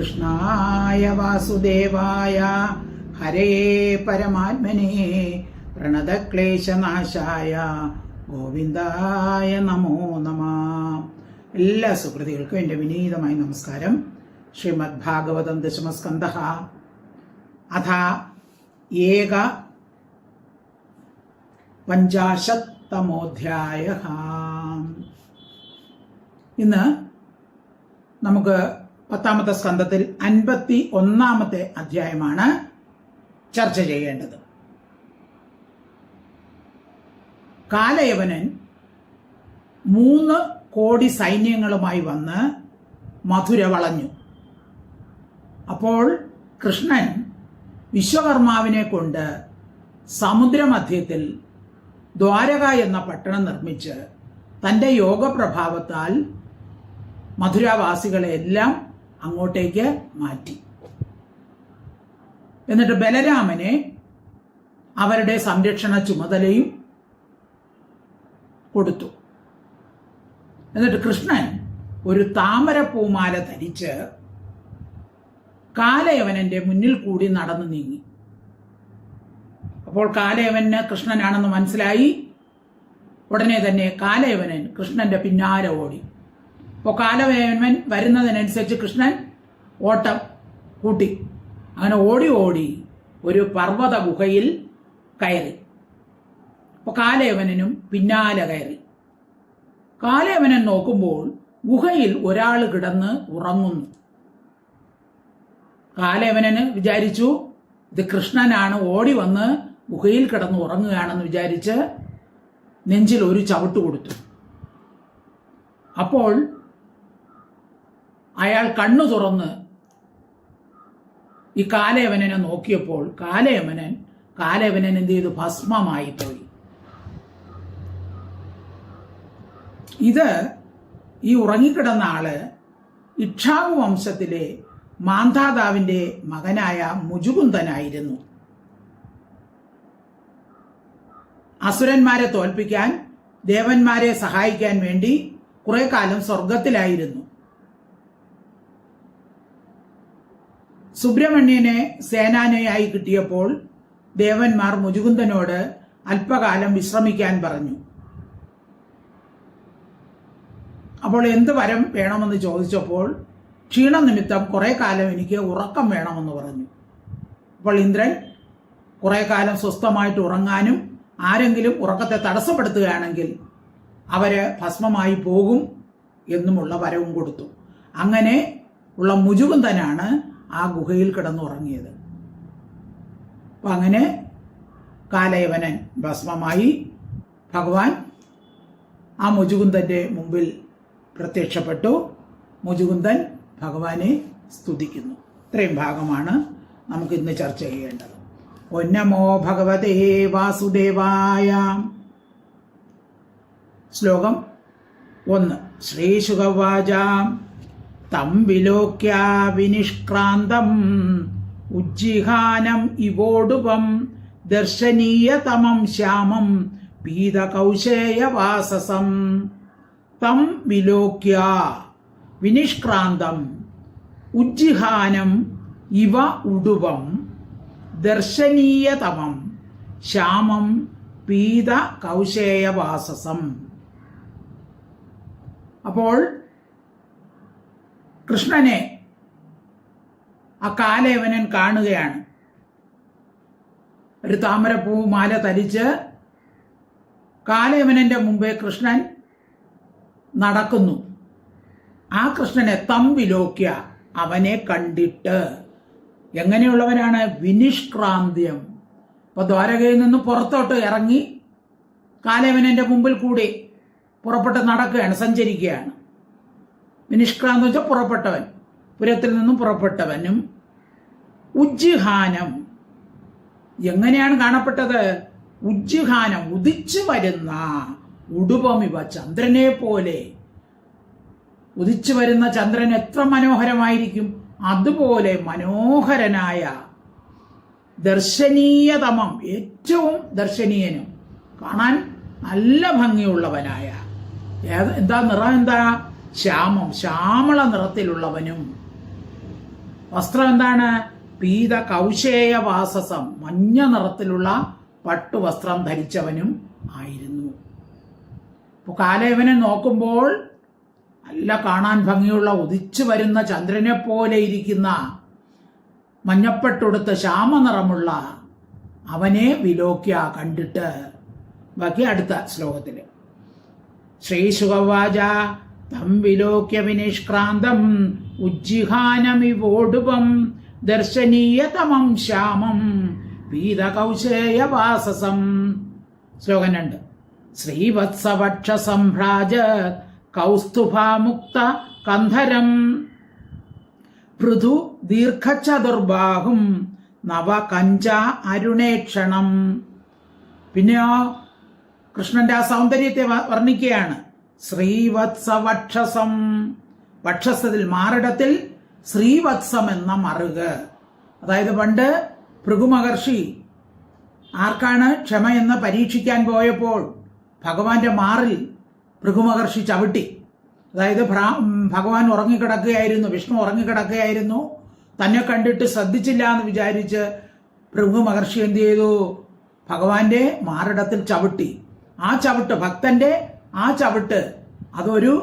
കൃഷ്ണായ വാസുദേവായ ഹരേ പരമാത്മനേ പ്രണതക്ലേശനാശായ ഗോവിന്ദായ നമോ നമഃ. എല്ലാ സുഹൃത്തുക്കൾക്കും എൻ്റെ വിനീതമായ നമസ്കാരം. ശ്രീമദ് ഭാഗവതം ദശമസ്കന്ധഃ അഥ ഏക പഞ്ചാശത്തമോധ്യായഃ. ഇന്ന് നമുക്ക് 10ാമത്തെ സ്കന്ധത്തിൽ 51ാമത്തെ അധ്യായമാണ് ചർച്ച ചെയ്യേണ്ടത്. കാലയവനൻ 3 കോടി സൈന്യങ്ങളുമായി വന്ന് മധുര വളഞ്ഞു. അപ്പോൾ കൃഷ്ണൻ വിശ്വകർമാവിനെ കൊണ്ട് സമുദ്രമധ്യത്തിൽ ദ്വാരക എന്ന പട്ടണം നിർമ്മിച്ച് തൻ്റെ യോഗപ്രഭാവത്താൽ മധുരാവാസികളെല്ലാം അങ്ങോട്ടേക്ക് മാറ്റി. എന്നിട്ട് ബലരാമനെ അവരുടെ സംരക്ഷണ ചുമതലയും കൊടുത്തു. എന്നിട്ട് കൃഷ്ണൻ ഒരു താമരപ്പൂമാല ധരിച്ച് കാലയവനന്റെ മുന്നിൽ കൂടി നടന്നു നീങ്ങി. അപ്പോൾ കാലയവന് കൃഷ്ണനാണെന്ന് മനസ്സിലായി. ഉടനെ തന്നെ കാലയവനൻ കൃഷ്ണന്റെ പിന്നാലെ ഓടി. അപ്പോൾ കാലയവൻ വരുന്നതിനനുസരിച്ച് കൃഷ്ണൻ ഓട്ടം കൂട്ടി. അങ്ങനെ ഓടി ഓടി ഒരു പർവ്വത ഗുഹയിൽ കയറി. അപ്പോൾ കാലയവനും പിന്നാലെ കയറി. കാലയവനൻ നോക്കുമ്പോൾ ഗുഹയിൽ ഒരാൾ കിടന്ന് ഉറങ്ങുന്നു. കാലയവനന് വിചാരിച്ചു ഇത് കൃഷ്ണനാണ്, ഓടി വന്ന് ഗുഹയിൽ കിടന്ന് ഉറങ്ങുകയാണെന്ന് വിചാരിച്ച് നെഞ്ചിൽ ഒരു ചവിട്ട് കൊടുത്തു. അപ്പോൾ അയാൾ കണ്ണു തുറന്ന് ഈ കാലയവനെ നോക്കിയപ്പോൾ കാലയവനൻ എന്ത് ചെയ്തു? ഭസ്മമായി പോയി. ഇത് ഈ ഉറങ്ങിക്കിടന്ന ആള് ഇക്ഷ്വാകു വംശത്തിലെ മാന്ധാതാവിന്റെ മകനായ മുചുകുന്ദനായിരുന്നു. അസുരന്മാരെ തോൽപ്പിക്കാൻ ദേവന്മാരെ സഹായിക്കാൻ വേണ്ടി കുറെ കാലം സ്വർഗത്തിലായിരുന്നു. സുബ്രഹ്മണ്യനെ സേനാനിയായി കിട്ടിയപ്പോൾ ദേവന്മാർ മുചുകുന്ദനോട് അല്പകാലം വിശ്രമിക്കാൻ പറഞ്ഞു. അപ്പോൾ എന്ത് വരം വേണമെന്ന് ചോദിച്ചപ്പോൾ ക്ഷീണനിമിത്തം കുറെ കാലം എനിക്ക് ഉറക്കം വേണമെന്ന് പറഞ്ഞു. അപ്പോൾ ഇന്ദ്രൻ കുറെ കാലം സ്വസ്ഥമായിട്ട് ഉറങ്ങാനും ആരെങ്കിലും ഉറക്കത്തെ തടസ്സപ്പെടുത്തുകയാണെങ്കിൽ അവര് ഭസ്മമായി പോകും എന്നുമുള്ള വരവും കൊടുത്തു. അങ്ങനെ ഉള്ള മുചുകുന്ദനാണ് ആ ഗുഹയിൽ കിടന്നുറങ്ങിയത്. അപ്പൊ അങ്ങനെ കാലയവനൻ ഭസ്മമായി. ഭഗവാൻ ആ മുചുകുന്ദന്റെ മുമ്പിൽ പ്രത്യക്ഷപ്പെട്ടു. മുചുകുന്ദൻ ഭഗവാനെ സ്തുതിക്കുന്നു. ഇത്രയും ഭാഗമാണ് നമുക്ക് ഇന്ന് ചർച്ച ചെയ്യേണ്ടത്. ഓം നമോ ഭഗവതേ വാസുദേവായ. ശ്ലോകം 1. ശ്രീശുകവാച തം വിലോക്യ വിനിഷ്ക്രാന്തം ഉജ്ജിഹാനം ഇവോടുപം ദർശനീയതമം ശ്യാമം പീതകൗശേയവാസസം. തം വിലോക്യ വിനിഷ്ക്രാന്തം ഉജ്ജിഹാനം ഇവ ഉടുപം ദർശനീയതമം ശ്യാമം പീത കൗശേയവാസസം. അപ്പോൾ കൃഷ്ണനെ ആ കാലയവനൻ കാണുകയാണ്. ഒരു താമരപ്പൂമാല ധരിച്ച് കാലയവനന്റെ മുമ്പേ കൃഷ്ണൻ നടക്കുന്നു. ആ കൃഷ്ണനെ തം വിലോക്യ, അവനെ കണ്ടിട്ട്. എങ്ങനെയുള്ളവനാണ്? വിനിഷ്ക്രാന്ത്യം. അപ്പൊ ദ്വാരകയിൽ നിന്ന് പുറത്തോട്ട് ഇറങ്ങി കാലയവനന്റെ മുമ്പിൽ കൂടി പുറപ്പെട്ട് നടക്കുകയാണ്, സഞ്ചരിക്കുകയാണ്. വിനിഷ്ക്രാന്തം വെച്ചാൽ പുറപ്പെട്ടവൻ, പുരത്തിൽ നിന്നും പുറപ്പെട്ടവനും. ഉജ്ജിഹാനം, എങ്ങനെയാണ് കാണപ്പെട്ടത്? ഉജ്ജിഹാനം, ഉദിച്ചു വരുന്ന ഉടുപമിവ, ചന്ദ്രനെ പോലെ. ഉദിച്ചു വരുന്ന ചന്ദ്രൻ എത്ര മനോഹരമായിരിക്കും, അതുപോലെ മനോഹരനായ ദർശനീയതമം, ഏറ്റവും ദർശനീയനും കാണാൻ നല്ല ഭംഗിയുള്ളവനായ, എന്താ നിറം, എന്താ? ശ്യാമം, ശ്യാമള നിറത്തിലുള്ളവനും. വസ്ത്രം എന്താണ്? പീത കൗശേയവാസസം, മഞ്ഞ നിറത്തിലുള്ള പട്ടുവസ്ത്രം ധരിച്ചവനും ആയിരുന്നു. ഇപ്പോൾ കാലേവനെ നോക്കുമ്പോൾ നല്ല കാണാൻ ഭംഗിയുള്ള ഉദിച്ചു വരുന്ന ചന്ദ്രനെ പോലെ ഇരിക്കുന്ന മഞ്ഞപ്പെട്ടുടുത്ത് ശ്യാമനിറമുള്ള അവനെ വിലോക്യ കണ്ടിട്ട്. ബാക്കി അടുത്ത ശ്ലോകത്തിൽ. ശ്രീശുകവാച തം വിലോക്യ വിനിഷ്ക്രാന്തം ഉജ്ജിഹാനമിവോടുപം ദർശനീയതമം ശ്യാമം പീതകൗശേയവാസസം. ശ്ലോകം 2. ശ്രീവത്സവക്ഷസംഭ്രാജ കൗസ്തുഭാമുക്ത കന്ധരം പൃഥു ദീർഘചതുർബാഹും നവകഞ്ച അരുണേക്ഷണം. പിന്നെയോ കൃഷ്ണന്റെ ആ സൗന്ദര്യത്തെ വർണ്ണിക്കുകയാണ്. ശ്രീവത്സവക്ഷസം, വക്ഷസത്തിൽ മാറിടത്തിൽ ശ്രീവത്സം എന്ന മറുക്. അതായത് പണ്ട് ഭൃഗുമഹർഷി ആർക്കാണ് ക്ഷമയെന്ന് പരീക്ഷിക്കാൻ പോയപ്പോൾ ഭഗവാന്റെ മാറിൽ ഭൃഗുമഹർഷി ചവിട്ടി. അതായത് ഭഗവാൻ ഉറങ്ങിക്കിടക്കുകയായിരുന്നു, വിഷ്ണു ഉറങ്ങിക്കിടക്കുകയായിരുന്നു. തന്നെ കണ്ടിട്ട് ശ്രദ്ധിച്ചില്ല എന്ന് വിചാരിച്ച് ഭൃഗുമഹർഷി എന്ത് ചെയ്തു? ഭഗവാന്റെ മാറിടത്തിൽ ചവിട്ടി. ആ ചവിട്ട്, ഭക്തന്റെ ആ ചവിട്ട്, അതൊരു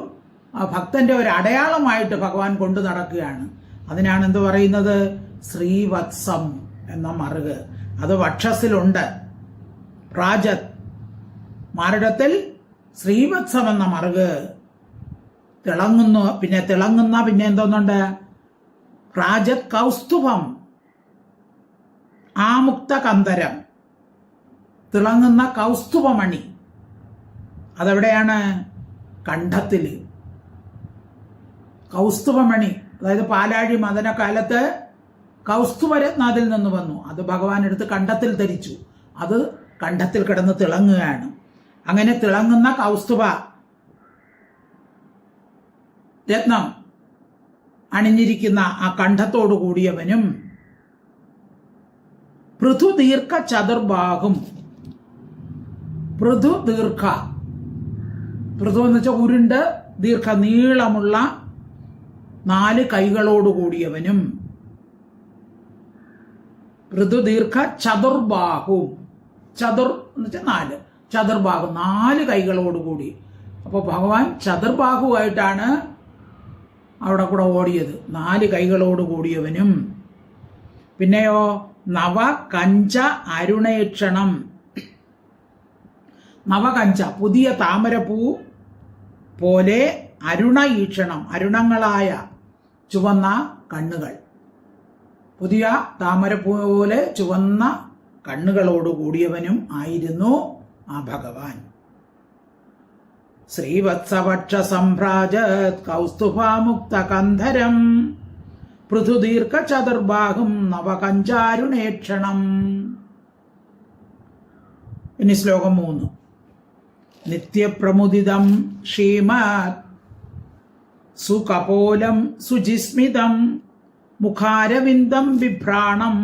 ഭക്തന്റെ ഒരു അടയാളമായിട്ട് ഭഗവാൻ കൊണ്ടു നടക്കുകയാണ്. അതിനാണ് എന്ത് പറയുന്നത്? ശ്രീവത്സം എന്ന മറുക്. അത് വക്ഷസിലുണ്ട്. പ്രാജത്, മാറിടത്തിൽ ശ്രീവത്സം എന്ന മറുക് തിളങ്ങുന്നു. പിന്നെ എന്തോന്നുണ്ട്? പ്രാജത് കൗസ്തുഭം ആമുക്ത കന്ധരം, തിളങ്ങുന്ന കൗസ്തുഭമണി. അതെവിടെയാണ്? കണ്ഠത്തിൽ. കൗസ്തുഭമണി, അതായത് പാലാഴി മദനകാലത്ത് കൗസ്തുഭരത്നം അതിൽ നിന്ന് വന്നു. അത് ഭഗവാൻ എടുത്ത് കണ്ഠത്തിൽ ധരിച്ചു. അത് കണ്ഠത്തിൽ കിടന്ന് തിളങ്ങുകയാണ്. അങ്ങനെ തിളങ്ങുന്ന കൗസ്തുഭ രത്നം അണിഞ്ഞിരിക്കുന്ന ആ കണ്ഠത്തോടു കൂടിയവനും പൃഥു ദീർഘ ചതുർബാഹും. പൃഥു ദീർഘ, പൃഥു എന്ന് വെച്ചാൽ ഉരുണ്ട് ദീർഘ നീളമുള്ള 4 കൈകളോട് കൂടിയവനും. പൃഥു ദീർഘ ചതുർബാഹു, ചതുർ എന്ന് വെച്ചാൽ 4, ചതുർബാഹു 4 കൈകളോടുകൂടി. അപ്പോൾ ഭഗവാൻ ചതുർബാഹുവായിട്ടാണ് അവിടെ കൂടെ ഓടിയത്, 4 കൈകളോട് കൂടിയവനും. പിന്നെയോ നവകഞ്ച അരുണേക്ഷണം. നവകഞ്ച, പുതിയ താമരപ്പൂ പോലെ അരുണ ഈക്ഷണം, അരുണങ്ങളായ ചുവന്ന കണ്ണുകൾ. പുതിയ താമരപ്പൂ പോലെ ചുവന്ന കണ്ണുകളോട് കൂടിയവനും ആയിരുന്നു ആ ഭഗവാൻ. ശ്രീവത്സവക്ഷ സംഭ്രാജത് കൗസ്തുഭാമുക്ത കന്ധരം പൃഥു ദീർഘ ചതുർബാഹും നവകഞ്ചാരുണേക്ഷണം. ഇനി ശ്ലോകം 3. നിത്യപ്രമുദിതം ശ്രീമത് സുകപോലം സുജിസ്മിതം മുഖാരവിന്ദം ബിഭ്രാണം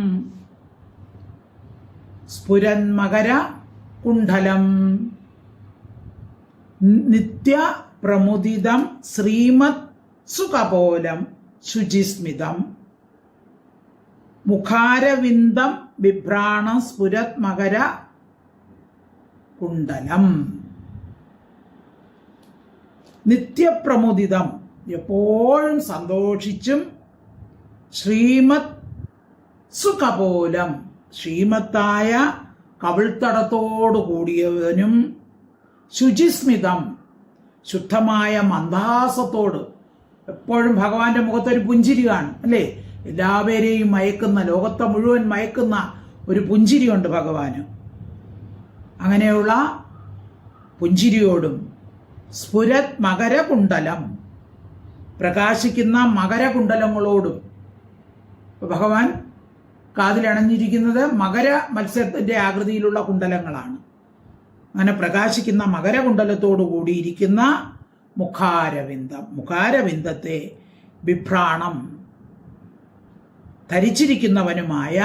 സ്ഫുരന്മകര കുണ്ഡലം. നിത്യപ്രമുദിതം ശ്രീമത് സുകപോലം ശുചിസ്മിതം മുഖാരവിന്ദം ബിഭ്രാണം സ്ഫുരന്മകര കുണ്ഡലം. നിത്യപ്രമുദിതം, എപ്പോഴും സന്തോഷിച്ചും, ശ്രീമത് സുകപോലം, ശ്രീമത്തായ കവിൾത്തടത്തോടു കൂടിയവനും, ശുചിസ്മിതം, ശുദ്ധമായ മന്ദഹാസത്തോട്. എപ്പോഴും ഭഗവാന്റെ മുഖത്തൊരു പുഞ്ചിരി കാണും, അല്ലേ? എല്ലാവരെയും മയക്കുന്ന, ലോകത്തെ മുഴുവൻ മയക്കുന്ന ഒരു പുഞ്ചിരിയുണ്ട് ഭഗവാന്. അങ്ങനെയുള്ള പുഞ്ചിരിയോടും സ്ഫുരത് മകരകുണ്ഡലം, പ്രകാശിക്കുന്ന മകരകുണ്ഡലങ്ങളോടും. ഭഗവാൻ കാതിലണഞ്ഞിരിക്കുന്നത് മകര മത്സ്യത്തിന്റെ ആകൃതിയിലുള്ള കുണ്ഡലങ്ങളാണ്. അങ്ങനെ പ്രകാശിക്കുന്ന മകരകുണ്ഡലത്തോടു കൂടിയിരിക്കുന്ന മുഖാരവിന്ദം, മുഖാരവിന്ദത്തെ ബിഭ്രാണം ധരിച്ചിരിക്കുന്നവനുമായ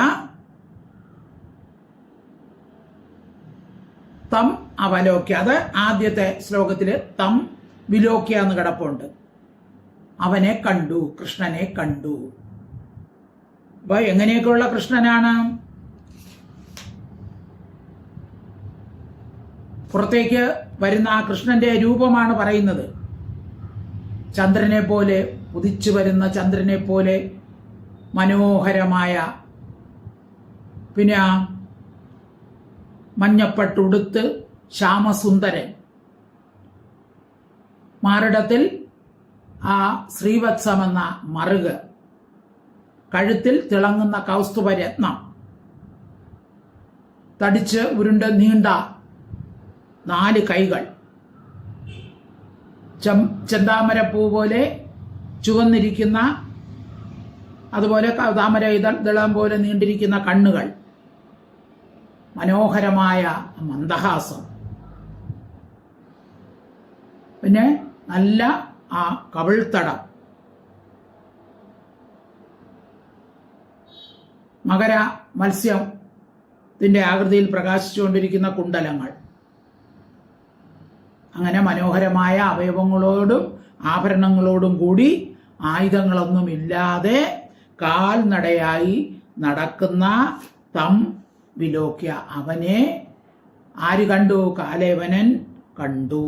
തം അവലോക്യ. അത് ആദ്യത്തെ ശ്ലോകത്തില് തം വിലോക്യ എന്ന് കിടപ്പുണ്ട്. അവനെ കണ്ടു, കൃഷ്ണനെ കണ്ടു. അപ്പൊ എങ്ങനെയൊക്കെയുള്ള കൃഷ്ണനാണ്? പുറത്തേക്ക് വരുന്ന ആ കൃഷ്ണന്റെ രൂപമാണ് പറയുന്നത്. ചന്ദ്രനെ പോലെ, ഉദിച്ചു വരുന്ന ചന്ദ്രനെ പോലെ മനോഹരമായ, പിന്നെ മഞ്ഞപ്പട്ടുടുത്ത് ശ്യാമസുന്ദരൻ, മാറിടത്തിൽ ആ ശ്രീവത്സമെന്ന മറുക്, കഴുത്തിൽ തിളങ്ങുന്ന കൗസ്തുഭരത്നം, തടിച്ച് ഉരുണ്ട് നീണ്ട 4 കൈകൾ, ചെന്താമരപ്പൂ പോലെ ചുവന്നിരിക്കുന്ന, അതുപോലെ താമര ഇതളം പോലെ നീണ്ടിരിക്കുന്ന കണ്ണുകൾ, മനോഹരമായ മന്ദഹാസം, പിന്നെ നല്ല ആ കവിൾത്തടം, മകര മത്സ്യത്തിന്റെ ആകൃതിയിൽ പ്രകാശിച്ചുകൊണ്ടിരിക്കുന്ന കുണ്ടലങ്ങൾ, അങ്ങനെ മനോഹരമായ അവയവങ്ങളോടും ആഭരണങ്ങളോടും കൂടി ആയുധങ്ങളൊന്നുമില്ലാതെ കാൽനടയായി നടക്കുന്ന തം വിലോക്യ, അവനെ ആര് കണ്ടു? കാലേവനൻ കണ്ടു.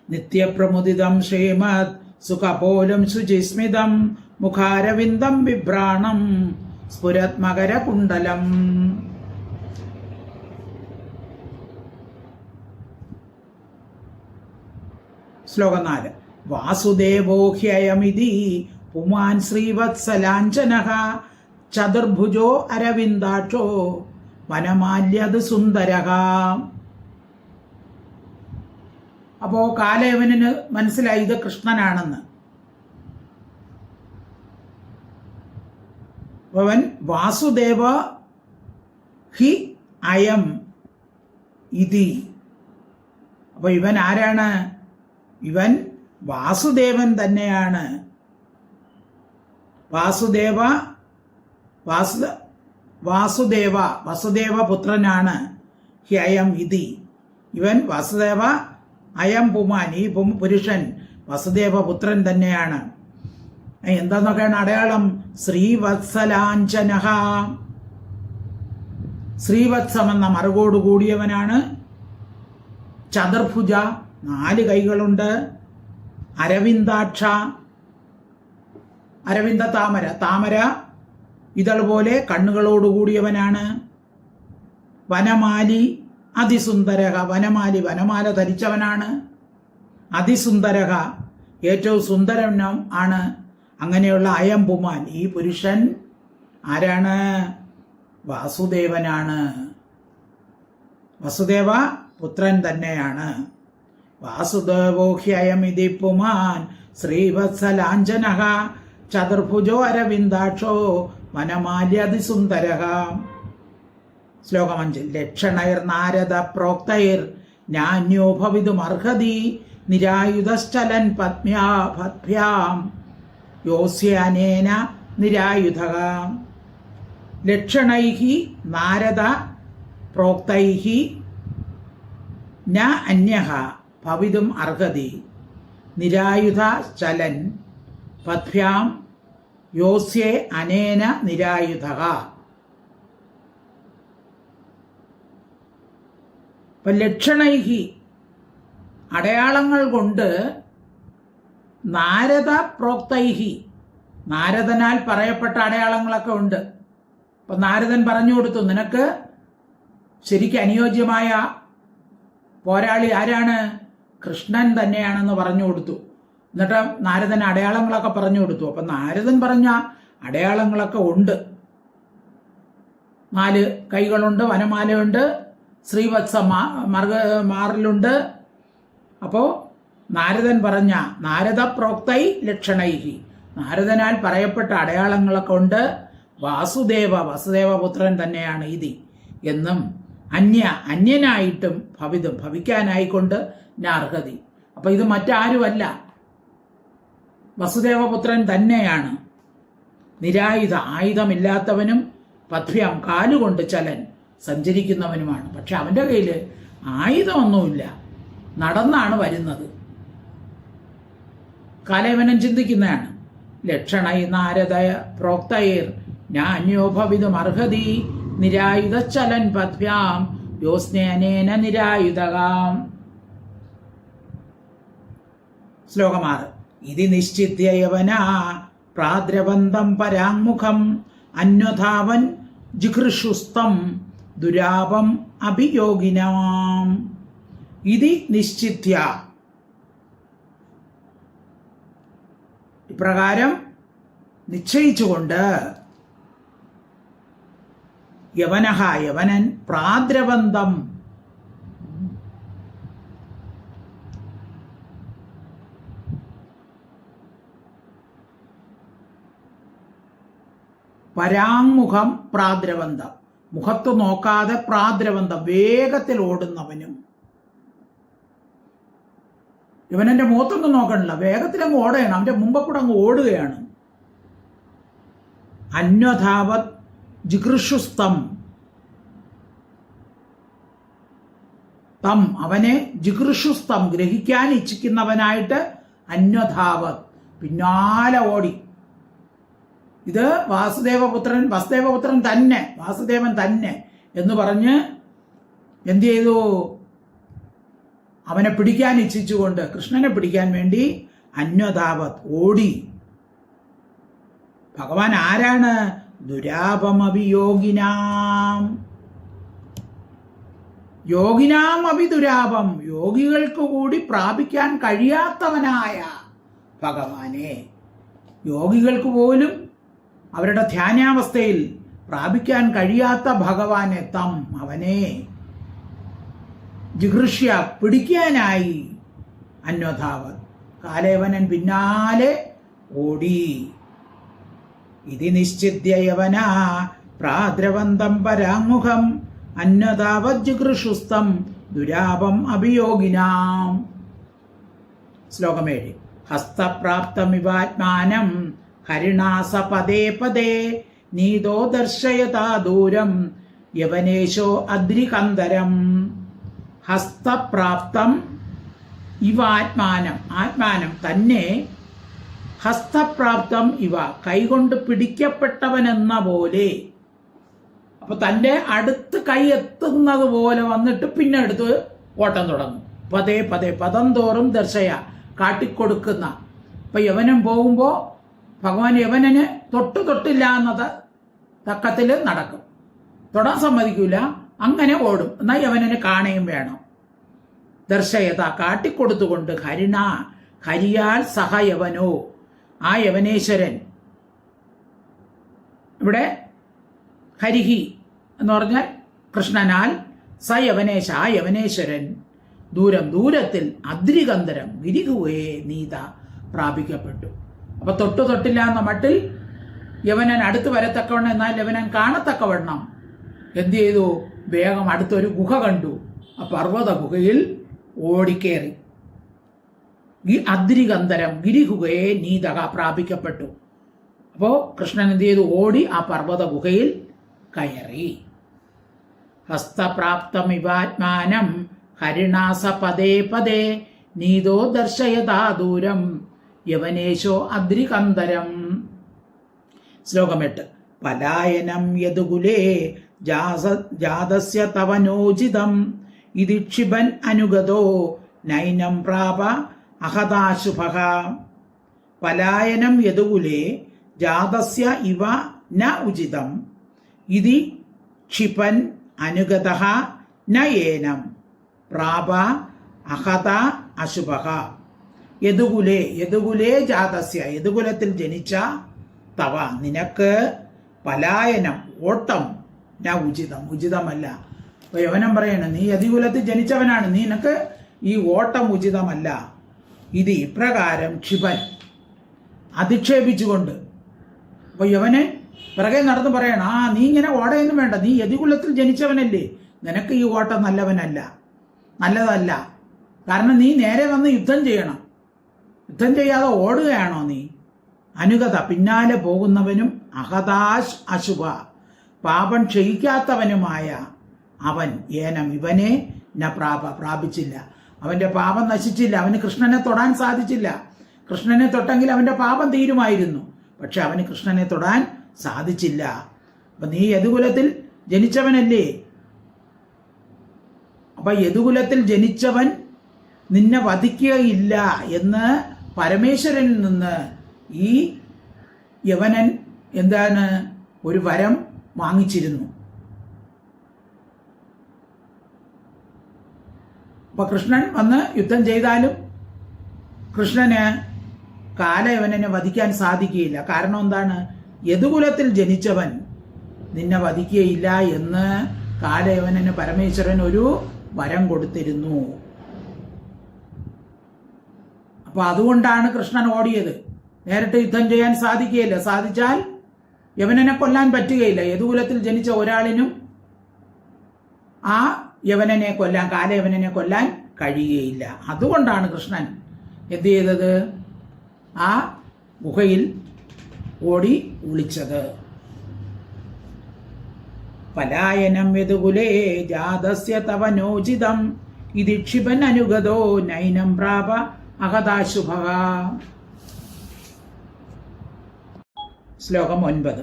നിത്യപ്രമുദിതം ശ്രീമത് സുഖപോലം ശുചിസ്മിതം മുഖാരവിന്ദം വിഭ്രാണം സ്ഫുരത് മകരകുണ്ടലം. ശ്ലോകം 4. വാസുദേവോ ഹ്യയമിതി പുമാൻ ശ്രീവത്സലാഞ്ജനഃ ചതുർഭുജോ അരവിന്ദാക്ഷോ വനമാല്യത് സുന്ദരഃ. അപ്പോ കാലേവനന് മനസ്സിലായി ഇത് കൃഷ്ണനാണെന്ന്. അവൻ വാസുദേവ ഹി അയം ഇതി. അപ്പൊ ഇവൻ ആരാണ്? ഇവൻ വാസുദേവൻ തന്നെയാണ്. വസുദേവ പുത്രനാണ്. ഹി അയം ഇതി, ഇവൻ വാസുദേവ, അയം പുമാൻ, ഈ പുരുഷൻ വസുദേവ പുത്രൻ തന്നെയാണ്. എന്താന്നൊക്കെയാണ് അടയാളം? ശ്രീവത്സലാഞ്ജനഃ, ശ്രീവത്സമെന്ന മറുകോട് കൂടിയവനാണ്. ചതുർഭുജ, 4 കൈകളുണ്ട്. അരവിന്ദാക്ഷ, അരവിന്ദ താമര ഇതൾ പോലെ കണ്ണുകളോടുകൂടിയവനാണ്. വനമാലി അതിസുന്ദരക, വനമാല ധരിച്ചവനാണ്. അതിസുന്ദരക, ഏറ്റവും സുന്ദരനും ആണ്. അങ്ങനെയുള്ള അയം പുമാൻ, ഈ പുരുഷൻ ആരാണ്? വാസുദേവനാണ്. വസുദേവ പുത്രൻ തന്നെയാണ്. വാസുദേവോ ഹ്യയമിതി പുമാൻ ശ്രീവത്സലാഞ്ജനഃ ചതുർഭുജോ അരവിന്ദാക്ഷോ വനമാല്യതിസുന്ദരഃ. ശ്ലോകം 5. ലക്ഷണൈർ നാരദ പ്രോക്തൈർ നാന്യോ ഭവിതുമർഹതി നിരായുധശ്ചലൻ പത്ഭ്യാം യോസ്യാനേന നിരായുധഃ. ലക്ഷണൈഃ നാരദ പ്രോക്തൈഃ ന അന്യഃ ഭവിതും അർഹതി നിരായുധ ചലൻ പത്ഭ്യാം യോസ്യേ അനേന നിരായുധഃ. ലക്ഷണൈഹി, അടയാളങ്ങൾ കൊണ്ട്, നാരദ പ്രോക്തൈഹി, നാരദനാൽ പറയപ്പെട്ട അടയാളങ്ങളൊക്കെ ഉണ്ട്. അപ്പൊ നാരദൻ പറഞ്ഞു കൊടുത്തു, നിനക്ക് ശരിക്കും അനുയോജ്യമായ പോരാളി ആരാണ്? കൃഷ്ണൻ തന്നെയാണെന്ന് പറഞ്ഞു കൊടുത്തു. എന്നിട്ട് നാരദൻ അടയാളങ്ങളൊക്കെ പറഞ്ഞു കൊടുത്തു. അപ്പൊ നാരദൻ പറഞ്ഞ അടയാളങ്ങളൊക്കെ ഉണ്ട്. 4 കൈകളുണ്ട്, വനമാലയുണ്ട്, ശ്രീവത്സ മാറിലുണ്ട്. അപ്പോ നാരദൻ പറഞ്ഞ നാരദ പ്രോക്തൈ ലക്ഷണൈഹി, നാരദനാൽ പറയപ്പെട്ട അടയാളങ്ങളൊക്കെ ഉണ്ട്. വസുദേവ പുത്രൻ തന്നെയാണ് ഇതി എന്നും അന്യനായിട്ടും ഭവിക്കാനായിക്കൊണ്ട് അർഹതി. അപ്പൊ ഇത് മറ്റാരുമല്ല, വസുദേവപുത്രൻ തന്നെയാണ്. നിരായുധ, ആയുധമില്ലാത്തവനും പത്ഭ്യം, കാലുകൊണ്ട് ചലൻ സഞ്ചരിക്കുന്നവനുമാണ്. പക്ഷെ അവന്റെ കയ്യിൽ ആയുധമൊന്നുമില്ല, നടന്നാണ് വരുന്നത്. കാലേവനം ചിന്തിക്കുന്നതാണ്. ലക്ഷണൈ നാരദയ പ്രോക്തൈർ നാന്യോ ഭവിതുമർഹതി നിരായുധചലൻ പദ്ഭ്യാം യോസ്നേനേന നിരായുധകാം. ശ്ലോകം 6. ഇതി നിശ്ചിത്യ യവനാ പ്രാദ്രവന്തം പരാങ്മുഖം അന്വധാവൻ ജിഘൃഷുസ്തം ദുരാപം അഭിയോഗിനാം. ഇതി നിശ്ചിത്യ, ഇപ്രകാരം നിശ്ചയിച്ചുകൊണ്ട്, യവനഹ യവനൻ പ്രാദ്രവന്തം പരാങ്മുഖം പ്രാദ്രവന്തം, മുഖത്ത് നോക്കാതെ പ്രാദ്രവന്തം, വേഗത്തിൽ ഓടുന്നവനും. ഇവനെന്റെ മുഖത്തൊന്നും നോക്കണില്ല, വേഗത്തിൽ അങ്ങ് ഓടുകയാണ്, അവന്റെ മുമ്പ് കൂടെ അങ്ങ് ഓടുകയാണ്. അന്വധാവത് ജിഘൃഷുസ്തം, തം അവനെ, ജിഘൃഷുസ്തം ഗ്രഹിക്കാൻ ഇച്ഛിക്കുന്നവനായിട്ട്, അന്വധാവത് പിന്നാലെ ഓടി. ഇത് വസുദേവപുത്രൻ തന്നെ, വാസുദേവൻ തന്നെ എന്ന് പറഞ്ഞ് എന്ത് ചെയ്തു? അവനെ പിടിക്കാൻ ഇച്ഛിച്ചുകൊണ്ട്, കൃഷ്ണനെ പിടിക്കാൻ വേണ്ടി അന്വധാവത് ഓടി. ഭഗവാൻ ആരാണ്? ദുരാപമഭിയോഗിനാം, യോഗിനാം അഭിദുരാപം, യോഗികൾക്ക് കൂടി പ്രാപിക്കാൻ കഴിയാത്തവനായ ഭഗവാനെ, യോഗികൾക്ക് പോലും അവരുടെ ധ്യാനാവസ്ഥയിൽ പ്രാപിക്കാൻ കഴിയാത്ത ഭഗവാനെ, തം അവനെ, ജിഘൃഷ്യ പിടിക്കാനായി, അന്വധാവത് കാലേവനൻ പിന്നാലെ ഓടി. ഇതി നിശ്ചിത്യ യവനാ പ്രാദ്രവന്തം പരാങ്മുഖം അന്വധാവത് ജിഘൃഷുസ്തം ദുരാപം അഭിയോഗിനാം. ശ്ലോകം 7. ഹസ്തപ്രാപ്തമിവാത്മാനം ഹരിണാസ പദേ പദേ നീതോ ദർശയതാ ദൂരം യവനേശോ അദ്രികന്ധരം. ഹസ്തപ്രാപ്തം ഇവ ആത്മാനം, ആത്മാനം തന്നെ, ഹസ്തപ്രാപ്തം ഇവ കൈകൊണ്ട് പിടിക്കപ്പെട്ടവനെന്ന പോലെ. അപ്പൊ തൻ്റെ അടുത്ത് കൈ എത്തുന്നത് പോലെ വന്നിട്ട് പിന്നെ എടുത്ത് ഓട്ടം തുടങ്ങും. പതേ പതേ, പദം തോറും ദർശയ കാട്ടിക്കൊടുക്കുന്ന. ഇപ്പൊ യവനം പോകുമ്പോൾ ഭഗവാൻ യവനന് തൊട്ടില്ല എന്നത് തക്കത്തിൽ നടക്കും, തൊടാൻ സമ്മതിക്കൂല, അങ്ങനെ ഓടും. എന്നാൽ യവനന് കാണുകയും വേണം. ദർശയത കാട്ടിക്കൊടുത്തുകൊണ്ട്, ഹരിണ ഹരിയാൽ സഹ യവനോ, ആ യവനേശ്വരൻ. ഇവിടെ ഹരിഹി എന്ന് പറഞ്ഞാൽ കൃഷ്ണനാൽ, സ യവനേശ ആ യവനേശ്വരൻ, ദൂരത്തിൽ അദ്രികന്ധരം ഗിരികുവയെ നീത പ്രാപിക്കപ്പെട്ടു. അപ്പൊ തൊട്ടില്ല എന്ന മട്ടിൽ യവനൻ അടുത്ത് വരത്തക്കവണ്ണം, എന്നാൽ യവനൻ കാണത്തക്കവണ്ണം എന്ത് ചെയ്തു? വേഗം അടുത്തൊരു ഗുഹ കണ്ടു. ആ പർവ്വത ഗുഹയിൽ ഓടിക്കേറി. ഈ അദ്രികന്ധരം ഗിരിഗുഹയെ നീതക പ്രാപിക്കപ്പെട്ടു. അപ്പോ കൃഷ്ണൻ എന്ത് ചെയ്തു? ഓടി ആ പർവ്വത ഗുഹയിൽ കയറി. ഹസ്തപ്രാപ്തമിവാത്മാനം ഹരിണാസ പദേ പദേ നീതോ ദർശയതാ ദൂരം യവനേശോ അദ്രികന്ധരം. ശ്ലോകം 8. പലായനം യദുകുലേ ജാതസ്യ തവനോചിതം ഇതി ക്ഷിപൻ അനുഗതോ നൈനം പ്രാപ അഹതാശുഭഃ. പലായനം യദുകുലേ ജാതസ്യ ഇവ ന ഉചിതം ഇതി ക്ഷിപൻ അനുഗതഃ നയേനം പ്രാപ അഹത അശുഭഃ. യദുകുലേ ജാതസ്യ, യദുകുലത്തിൽ ജനിച്ച തവ നിനക്ക്, പലായനം ഓട്ടം, ന ഉചിതം ഉചിതമല്ല. അപ്പൊ യവനം പറയണ, നീ യദുകുലത്തിൽ ജനിച്ചവനാണ്, നിനക്ക് ഈ ഓട്ടം ഉചിതമല്ല. ഇത് ഇപ്രകാരം ക്ഷിപൻ അധിക്ഷേപിച്ചുകൊണ്ട്. അപ്പൊ യവന് പിറകെ നടന്ന് പറയണം, നീ ഇങ്ങനെ ഓടയൊന്നും വേണ്ട, നീ യദുകുലത്തിൽ ജനിച്ചവനല്ലേ, നിനക്ക് ഈ ഓട്ടം നല്ലതല്ല. കാരണം നീ നേരെ വന്ന് യുദ്ധം ചെയ്യണം, യുദ്ധം ചെയ്യാതെ ഓടുകയാണോ നീ? അനുഗത പിന്നാലെ പോകുന്നവനും, അഹതാശ് അശുഭ പാപം ക്ഷയിക്കാത്തവനുമായ അവൻ, ഏനം ഇവനെ ന പ്രാപിച്ചില്ല. അവന്റെ പാപം നശിച്ചില്ല, അവന് കൃഷ്ണനെ തൊടാൻ സാധിച്ചില്ല. കൃഷ്ണനെ തൊട്ടെങ്കിൽ അവന്റെ പാപം തീരുമായിരുന്നു. പക്ഷെ അവന് കൃഷ്ണനെ തൊടാൻ സാധിച്ചില്ല. അപ്പൊ നീ യദുകുലത്തിൽ ജനിച്ചവനല്ലേ, അപ്പൊ യദുകുലത്തിൽ ജനിച്ചവൻ നിന്നെ വധിക്കുകയില്ല എന്ന് പരമേശ്വരനിൽ നിന്ന് ഈ യവനൻ എന്താണ് ഒരു വരം വാങ്ങിച്ചിരുന്നു. അപ്പൊ കൃഷ്ണൻ വന്ന് യുദ്ധം ചെയ്താലും കൃഷ്ണന് കാലയവനെ വധിക്കാൻ സാധിക്കുകയില്ല. കാരണം എന്താണ്? യദുകുലത്തിൽ ജനിച്ചവൻ നിന്നെ വധിക്കുകയില്ല എന്ന് കാലയവനന് പരമേശ്വരൻ ഒരു വരം കൊടുത്തിരുന്നു. അപ്പൊ അതുകൊണ്ടാണ് കൃഷ്ണൻ ഓടിയത്. നേരിട്ട് യുദ്ധം ചെയ്യാൻ സാധിക്കുകയില്ല. സാധിച്ചാൽ യവനനെ കൊല്ലാൻ പറ്റുകയില്ല. യദുകുലത്തിൽ ജനിച്ച ഒരാളിനും ആ യവനനെ കൊല്ലാൻ, കാലയവനെ കൊല്ലാൻ കഴിയുകയില്ല. അതുകൊണ്ടാണ് കൃഷ്ണൻ എന്ത് ചെയ്തത്? ആ ഗുഹയിൽ ഓടി ഒളിച്ചത്. പലായനം യദുകുലേ ജാതസ്യ തവ നോചിതം ഇതി ക്ഷിപൻ അനുഗതോ നൈനം പ്രാപ അഹതാശുഭഃ. ശ്ലോകം 9.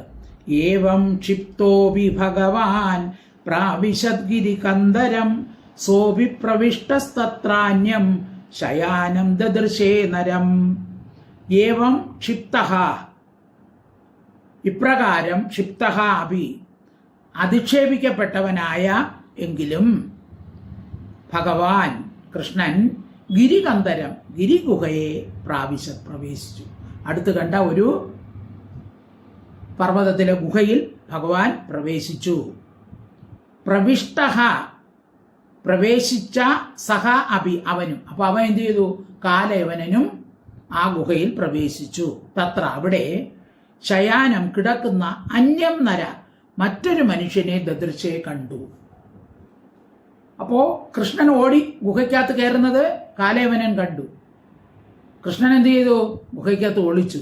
ഏവം ക്ഷിപ്തോപി ഭഗവാൻ പ്രാവിശദ്ഗിരികന്ദരം സോപി പ്രവിഷ്ടസ്തത്രാന്യം ശയാനം ദദൃശേ നരം. ഏവം ക്ഷിപ്തഃ, ഇപ്രകാരം ക്ഷിപ്തഃ അപി, അധിക്ഷേപിക്കപ്പെട്ടവനായ എങ്കിലും ഭഗവാൻ കൃഷ്ണൻ ഗിരികന്ദരം, ഗിരിഗുഹയെ പ്രവേശിച്ചു. അടുത്ത് കണ്ട ഒരു പർവ്വതത്തിലെ ഗുഹയിൽ ഭഗവാൻ പ്രവേശിച്ചു. പ്രവിഷ്ടഃ, പ്രവേശിച്ച, സഹ അപി, അവനും. അപ്പൊ അവൻ എന്ത് ചെയ്തു? കാലയവനും ആ ഗുഹയിൽ പ്രവേശിച്ചു. തത്ര, അവിടെ ശയാനം, കിടക്കുന്ന, അന്യം നര, മറ്റൊരു മനുഷ്യനെ ദദൃശേ, കണ്ടു. അപ്പോ കൃഷ്ണൻ ഓടി ഗുഹയ്ക്കകത്ത് കയറുന്നത് കാലയവനൻ കണ്ടു. കൃഷ്ണൻ എന്ത് ചെയ്തു? ഗുഹയ്ക്കകത്ത് ഒളിച്ചു.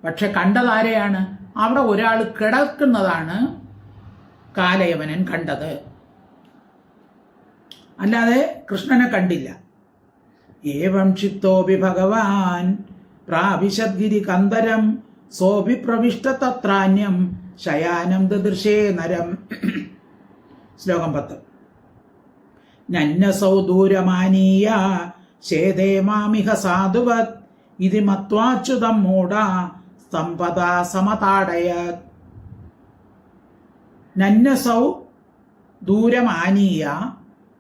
പക്ഷെ കണ്ടതാരെയാണ്? അവിടെ ഒരാൾ കിടക്കുന്നതാണ് കാലയവനൻ കണ്ടത്, അല്ലാതെ കൃഷ്ണനെ കണ്ടില്ല. ഏവം ക്ഷിപ്തോപി ഭഗവാൻ പ്രാവിശദ്ഗിരി കന്ദരം സോപി പ്രവിഷ്ട തത്രാന്യം ശയാനം ദദൃശേ നരം. ശ്ലോകം 10. നന്യസൗ ദൂരമാനീയ ശേദേ മാമിഹ സാധുവത് ഇതി മത്വാച്യുതം മൂഢ സ്തംഭതാ സമതാടയത്. നന്യസൗ ദൂരമാനീയ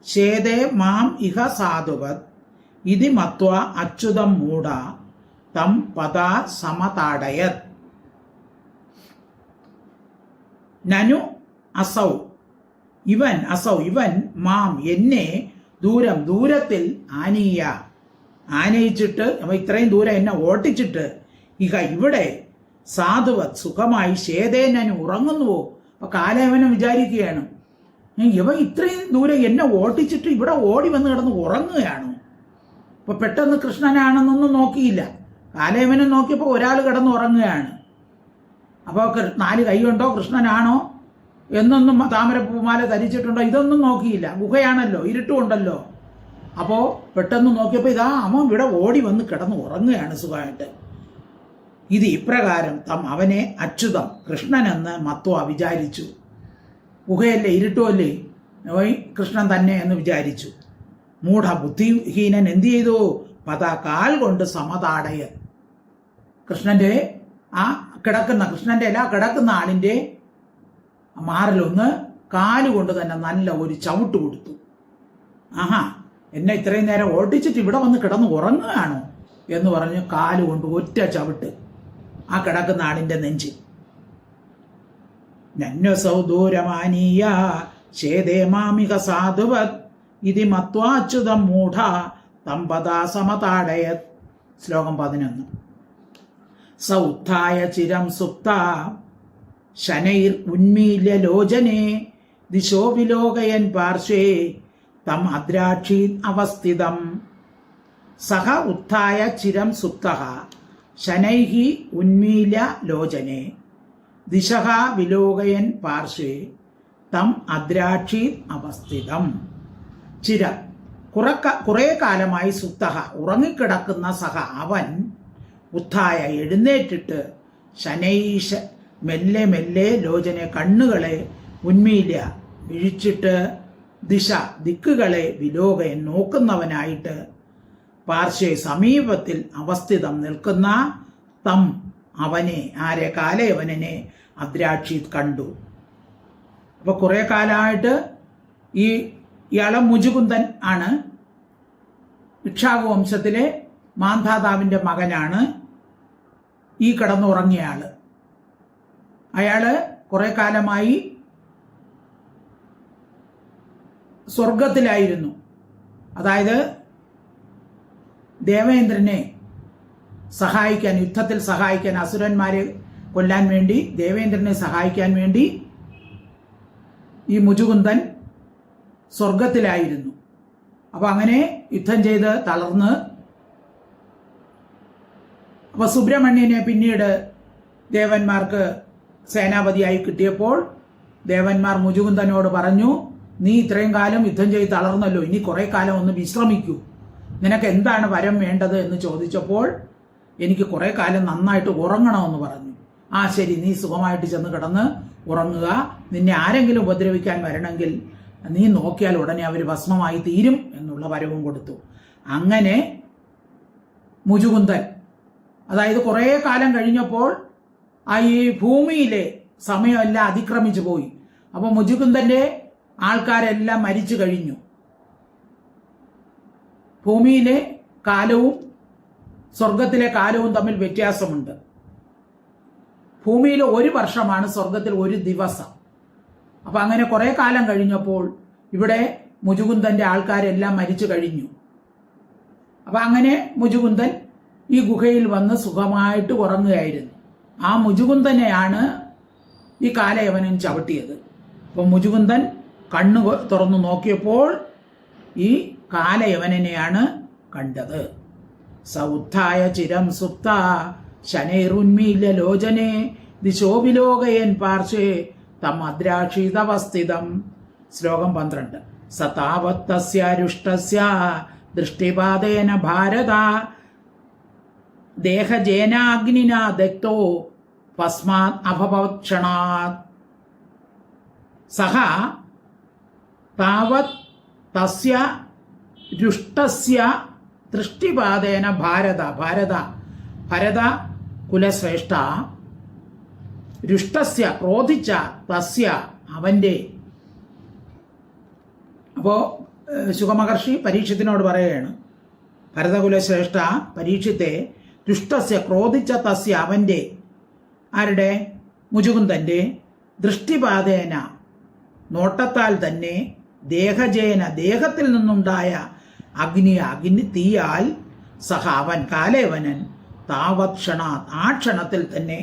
ശേദേ മാം ഇഹ സാധുവത് ഇതി മത്വ അച്യുതം മൂഢ തം പദാ സമതാടയത്. നനു അസൗ, ഇവൻ, അസൗ ഇവൻ, മാം എന്നെ, ദൂരത്തിൽ, ആനീയ ആനയിച്ചിട്ട്, അപ്പൊ ഇത്രയും ദൂരം എന്നെ ഓട്ടിച്ചിട്ട്, ഇഹ ഇവിടെ, സാധുവത് സുഖമായി, ശേതേനു ഉറങ്ങുന്നുവോ. അപ്പൊ കാലയവനം വിചാരിക്കുകയാണ്, ഇവ ഇത്രയും ദൂരം എന്നെ ഓട്ടിച്ചിട്ട് ഇവിടെ ഓടി വന്ന് കിടന്ന് ഉറങ്ങുകയാണോ. അപ്പൊ പെട്ടെന്ന് കൃഷ്ണനാണെന്നൊന്നും നോക്കിയില്ല. കാലയവനം നോക്കിയപ്പോൾ ഒരാൾ കിടന്ന് ഉറങ്ങുകയാണ്. അപ്പോൾ 4 കൈയുണ്ടോ, കൃഷ്ണനാണോ എന്നൊന്നും, താമരപ്പൂമാല ധരിച്ചിട്ടുണ്ടോ, ഇതൊന്നും നോക്കിയില്ല. ഗുഹയാണല്ലോ, ഇരുട്ടുമുണ്ടല്ലോ. അപ്പോൾ പെട്ടെന്ന് നോക്കിയപ്പോൾ ഇതാ അവൻ ഇവിടെ ഓടി വന്ന് കിടന്ന് ഉറങ്ങുകയാണ് സുഖമായിട്ട്. ഇത് ഇപ്രകാരം അവനെ അച്യുതം, കൃഷ്ണനെന്ന് മത്വ വിചാരിച്ചു. ഗുഹയല്ലേ, ഇരുട്ടുമല്ലേ, കൃഷ്ണൻ തന്നെ എന്ന് വിചാരിച്ചു. മൂഢ, ബുദ്ധിഹീനൻ എന്ത് ചെയ്തു? കാൽ കൊണ്ട് സമതാടയ, കൃഷ്ണന്റെ ആ കിടക്കുന്ന, കൃഷ്ണന്റെ അല്ല കിടക്കുന്ന ആളിന്റെ മാറിലൊന്ന് കാലുകൊണ്ട് തന്നെ നല്ല ഒരു ചവിട്ട് കൊടുത്തു. ആഹാ, എന്നെ ഇത്രയും നേരം ഓടിച്ചിട്ട് ഇവിടെ വന്ന് കിടന്ന് ഉറങ്ങുകയാണോ എന്ന് പറഞ്ഞ് കാലുകൊണ്ട് ഒറ്റ ചവിട്ട് ആ കിടക്കുന്ന ആളിന്റെ നെഞ്ചിൽ. നന്വസൗ ദൂരമാനീയ ശേദേ മാമിക സാധുവത് ഇതി മത്വാച്യുതം മൂഢ തമ്പദാ സമതാടയത്. ശ്ലോകം 11. സൗത്ഥായ ചിരം സുപ്ത ശനൈർ ഉന്മീല്യ ലോചനെ ദിശോ വിലോകയൻ പാർശ്വേ തം അദ്രാക്ഷീത് അവസ്ഥിതം. സഹ ഉത്ഥായ ചിരം സുപ്തഃ ശനൈഃ ഉന്മീല്യ ലോചനെ ദിശഃ വിലോകയൻ പാർശ്വേ തം അദ്രാക്ഷീത് അവസ്ഥിതം. ചിരം, കുറെ കാലമായി സുപ്തഃ ഉറങ്ങിക്കിടക്കുന്ന സഹ അവൻ, ഉത്ഥായ എഴുന്നേറ്റിട്ട്, ശനൈശ മെല്ലെ മെല്ലെ ലോചനെ കണ്ണുകളെ ഉന്മീല്യ വിഴിച്ചിട്ട് ദിക്കുകളെ വിലോകയൻ നോക്കുന്നവനായിട്ട് പാർശ്വേ സമീപത്തിൽ അവസ്ഥിതം നിൽക്കുന്ന തം അവനെ ആരെ കാലയവനെ അദ്രാക്ഷിത് കണ്ടു. അപ്പൊ കുറെ കാലമായിട്ട് ഇയാളെ മുജുകുന്ദൻ ആണ്. ഇക്ഷ്വാകു വംശത്തിലെ മാന്ധാതാവിന്റെ മകനാണ് ഈ കിടന്നുറങ്ങിയ ആള്. അയാള് കുറെ കാലമായി സ്വർഗത്തിലായിരുന്നു. അതായത് ദേവേന്ദ്രനെ സഹായിക്കാൻ, യുദ്ധത്തിൽ സഹായിക്കാൻ, അസുരന്മാരെ കൊല്ലാൻ വേണ്ടി ദേവേന്ദ്രനെ സഹായിക്കാൻ വേണ്ടി ഈ മുജുകുന്ദൻ സ്വർഗത്തിലായിരുന്നു. അപ്പൊ അങ്ങനെ യുദ്ധം ചെയ്ത് തളർന്ന് അപ്പൊ സുബ്രഹ്മണ്യനെ പിന്നീട് ദേവന്മാർക്ക് സേനാപതിയായി കിട്ടിയപ്പോൾ ദേവന്മാർ മുജുകുന്ദനോട് പറഞ്ഞു, നീ ഇത്രയും കാലം യുദ്ധം ചെയ്ത് തളർന്നല്ലോ, ഇനി കുറെ കാലം ഒന്ന് വിശ്രമിക്കൂ, നിനക്ക് എന്താണ് വരം വേണ്ടത് എന്ന് ചോദിച്ചപ്പോൾ എനിക്ക് കുറെ കാലം നന്നായിട്ട് ഉറങ്ങണമെന്ന് പറഞ്ഞു. ആ ശരി, നീ സുഖമായിട്ട് ചെന്ന് കിടന്ന് ഉറങ്ങുക, നിന്നെ ആരെങ്കിലും ഉപദ്രവിക്കാൻ വരണമെങ്കിൽ നീ നോക്കിയാൽ ഉടനെ അവർ ഭസ്മമായി തീരും എന്നുള്ള വരവും കൊടുത്തു. അങ്ങനെ മുജുകുന്ദൻ, അതായത് കുറെ കാലം കഴിഞ്ഞപ്പോൾ ഈ ഭൂമിയിലെ സമയമെല്ലാം അതിക്രമിച്ചു പോയി. അപ്പൊ മുജുകുന്ദന്റെ ആൾക്കാരെല്ലാം മരിച്ചു കഴിഞ്ഞു. ഭൂമിയിലെ കാലവും സ്വർഗത്തിലെ കാലവും തമ്മിൽ വ്യത്യാസമുണ്ട്. ഭൂമിയിൽ 1 വർഷമാണ്, സ്വർഗത്തിൽ 1 ദിവസം. അപ്പൊ അങ്ങനെ കുറെ കാലം കഴിഞ്ഞപ്പോൾ ഇവിടെ മുജുകുന്ദന്റെ ആൾക്കാരെല്ലാം മരിച്ചു കഴിഞ്ഞു. അപ്പൊ അങ്ങനെ മുജുകുന്ദൻ ഈ ഗുഹയിൽ വന്ന് സുഖമായിട്ട് ഉറങ്ങുകയായിരുന്നു. ആ മുജുകുന്ദനെയാണ് ഈ കാലയവനൻ ചവിട്ടിയത്. അപ്പൊ മുജുകുന്ദൻ കണ്ണു തുറന്നു നോക്കിയപ്പോൾ ഈ കാലയവനെയാണ് കണ്ടത്. സൗത്ഥായ ചിരം സുപ്ത ശനൈരുന്മീല്യ ലോചനെ ദിശോവിലോകയൻ പാർശ്വേ തമദ്രാക്ഷിതവസ്ഥിതം. ശ്ലോകം 12. സതാവത്തസ്യ രുഷ്ടസ്യ ദൃഷ്ടിപാതേന ഭാരത ദേഹജേനാഗ്നിന ദഗ്ധോ ഭസ്മാത് അഭവക്ഷണാത്. സഹ താവത് തസ്യ രുഷ്ടസ്യ ദൃഷ്ടിപാതേന ഭരത കുലശ്രേഷ്ഠ രുഷ്ടസ്യ ക്രോധിച്ച തസ്യ അവന്റെ. അപ്പോ ശുകമഹർഷി പരീക്ഷത്തിനോട് പറയുകയാണ്, ഭരതകുലശ്രേഷ്ഠ പരീക്ഷത്തെ രുഷ്ടസ്യ ക്രോധിച്ച തസ്യ അവന്റെ, ആരുടെ? മുജുകുന്ദന്റെ ദൃഷ്ടിപാതേന നോട്ടത്താൽ തന്നെ ദേഹജേന ദേഹത്തിൽ നിന്നുണ്ടായ അഗ്നി തീയാൽ സഹ അവൻ കാലേവനൻ താവത് ക്ഷണാത് ആ ക്ഷണത്തിൽ തന്നെ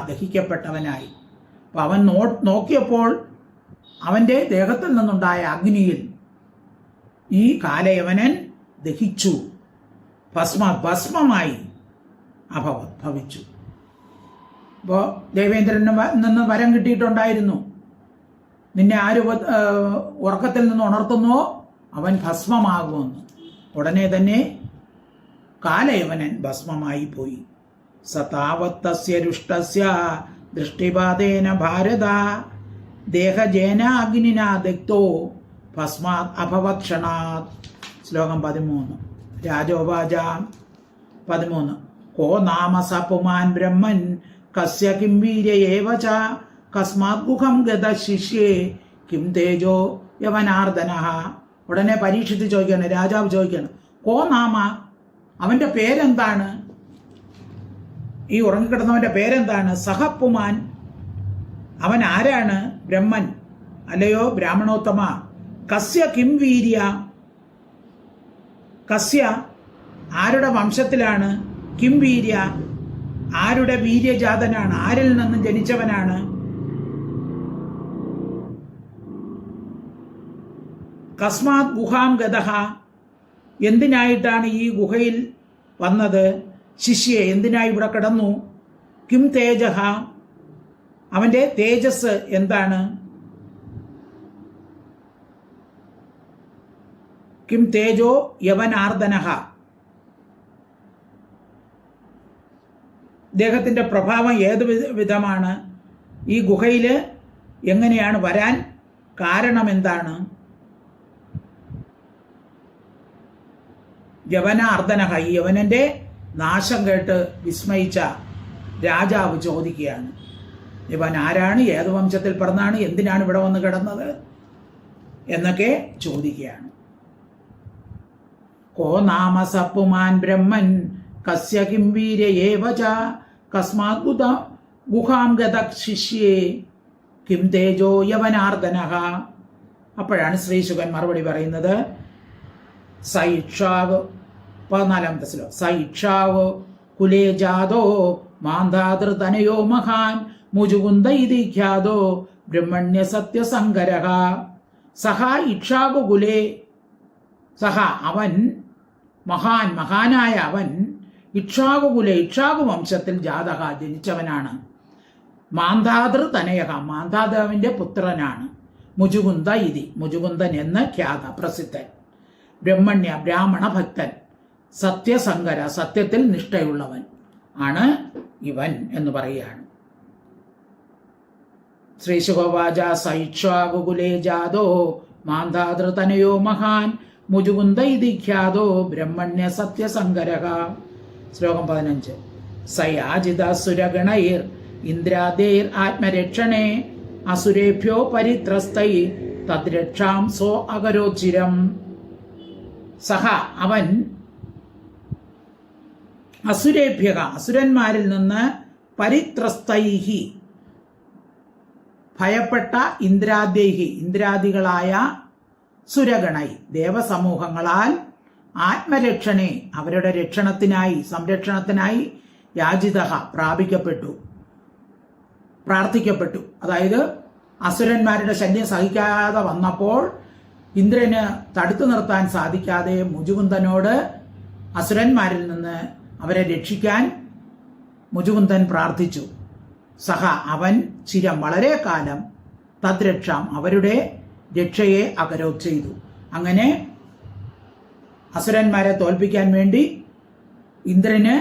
ദഹിക്കപ്പെട്ടവനായി. അപ്പൊ അവൻ നോക്കിയപ്പോൾ അവന്റെ ദേഹത്തിൽ നിന്നുണ്ടായ അഗ്നിയിൽ ഈ കാലയവനൻ ദഹിച്ചു, ഭസ്മമായി ഭവിച്ചു. അപ്പോ ദേവേന്ദ്രന് നിന്ന് വരം കിട്ടിയിട്ടുണ്ടായിരുന്നു, നിന്നെ ആര് ഉറക്കത്തിൽ നിന്ന് ഉണർത്തുന്നോ അവൻ ഭസ്മമാകുമെന്ന്. ഉടനെ തന്നെ കാലയവനൻ ഭസ്മമായി പോയി. സതാവത്തസ്യ രുഷ്ടസ്യ ദൃഷ്ടിപാതേന ഭാരത ദേഹജേന അഗ്നിന ദഗ്ധോ ഭസ്മാത് അഭവക്ഷണാത്. ശ്ലോകം 13. രാജോവാച 13. കോ നാമ സ പുമാൻ ബ്രഹ്മൻ കസ്യ കിം വീര്യയേവ ച കസ്മാത് ഗുഹം ഗത ശിഷ്യേ കിം തേജോ യവനാർദ്ദനഃ. ഉടനെ പരീക്ഷിച്ച് ചോദിക്കുകയാണ്, രാജാവ് ചോദിക്കുകയാണ്, കോ നാമ, അവന്റെ പേരെന്താണ്? ഈ ഉറങ്ങിക്കിടന്നവന്റെ പേരെന്താണ്? സഹപുമാൻ, അവൻ ആരാണ്? ബ്രഹ്മൻ, അല്ലയോ ബ്രാഹ്മണോത്തമ. കസ്യ കിം വീര്യ, കസ്യ ആരുടെ വംശത്തിലാണ്? കിം വീര്യ ആരുടെ വീര്യജാതനാണ്? ആരിൽ നിന്നും ജനിച്ചവനാണ്? കസ്മാത് ഗുഹാം ഗതഃ, എന്തിനായിട്ടാണ് ഈ ഗുഹയിൽ വന്നത്? ശിഷ്യെ, എന്തിനായി ഇവിടെ കിടന്നു? കിം തേജഃ, അവന്റെ തേജസ് എന്താണ്? കിം തേജോ യവനാർദ്ദനഃ, ഇദ്ദേഹത്തിൻ്റെ പ്രഭാവം ഏത് വിധമാണ്? ഈ ഗുഹയിൽ എങ്ങനെയാണ് വരാൻ കാരണം എന്താണ്? യവനാർദ്ദനഹ, ഈ യവനൻ്റെ നാശം കേട്ട് വിസ്മയിച്ച രാജാവ് ചോദിക്കുകയാണ്, ഇവൻ ആരാണ്, ഏത് വംശത്തിൽ പിറന്നാണ്, എന്തിനാണ് ഇവിടെ വന്ന് കിടന്നത് എന്നൊക്കെ ചോദിക്കുകയാണ്. കോ നാമ സപ്പുമാൻ ബ്രഹ്മൻ കസ്യ കിം വീര്യയേവച കസ്മാത് ഗുഹാം ഗത ശിഷ്യേ കിം തേജോ യവനാർദ്ദനഹ. അപ്പോഴാണ് ശ്രീശുകൻ മറുപടി പറയുന്നത്, സൈക്ഷാവ് 14ാമത്തെ ശ്ലോകം, സൈക്ഷാവ് കുലേ ജാതോ മാന്ധാതൃതനയോ മഹാൻ മുജുകുന്ദ ഇതി ഖ്യാതോ ബ്രഹ്മണ്യ സത്യസങ്കരഃ. സഹ ഇക്ഷാകുകുലേ, സഹ അവൻ, മഹാനായ അവൻ, ഇക്ഷാകുകുലെ ഇക്ഷാകു വംശത്തിൽ ജാതക ജനിച്ചവനാണ്. മാന്ധാതൃ തനയക, മാന്ധാതാവിൻ്റെ പുത്രനാണ്. മുജുകുന്ദ ഇതി, മുജുകുന്ദൻ എന്ന് ഖ്യാത, പ്രസിദ്ധൻ. ബ്രഹ്മണ്യ, ബ്രാഹ്മണ ഭക്തൻ. സത്യസങ്കര, സത്യത്തിൽ നിഷ്ഠയുള്ളവൻ ആണ് ഇവൻ എന്ന് പറയുകയാണ്. ശ്രീശുകോവാച സൈക്ഷാകുകുലേ ജാതോ മാന്ധാതൃതനയോ മഹാൻ മുജുകുന്ദ ഇതി ഖ്യാതോ ബ്രഹ്മണ്യ സത്യസങ്കരഃ. ശ്ലോകം 15. സയാജിത സുരഗണൈർ ഇന്ദ്രാദേർ ആത്മരക്ഷണേ അസുരേഭ്യോ പരിത്രസ്തൈ തദ്രക്ഷാം സോ അകരോചിരം. സഹ അവൻ, അസുരേഭ്യ അസുരന്മാരിൽ നിന്ന്, പരിത്രസ്തൈഹി ഭയപ്പെട്ട, ഇന്ദ്രാദേഹി ഇന്ദ്രാദികളായ, സുരഗണൈ ദേവസമൂഹങ്ങളാൽ, ആത്മരക്ഷണേ അവരുടെ രക്ഷണത്തിനായി, സംരക്ഷണത്തിനായി, യാചിത പ്രാപിക്കപ്പെട്ടു, പ്രാർത്ഥിക്കപ്പെട്ടു. അതായത് അസുരന്മാരുടെ ശല്യം സഹിക്കാതെ വന്നപ്പോൾ ഇന്ദ്രന് തടുത്തു നിർത്താൻ സാധിക്കാതെ മുജുകുന്ദനോട് അസുരന്മാരിൽ നിന്ന് അവരെ രക്ഷിക്കാൻ മുജുകുന്ദൻ പ്രാർത്ഥിച്ചു. സഹ അവൻ ചിരം വളരെ കാലം, തദ്രക്ഷാം അവരുടെ രക്ഷയെ അകരോധ് ചെയ്തു. അങ്ങനെ അസുരന്മാരെ തോൽപ്പിക്കാൻ വേണ്ടി ഇന്ദ്രന്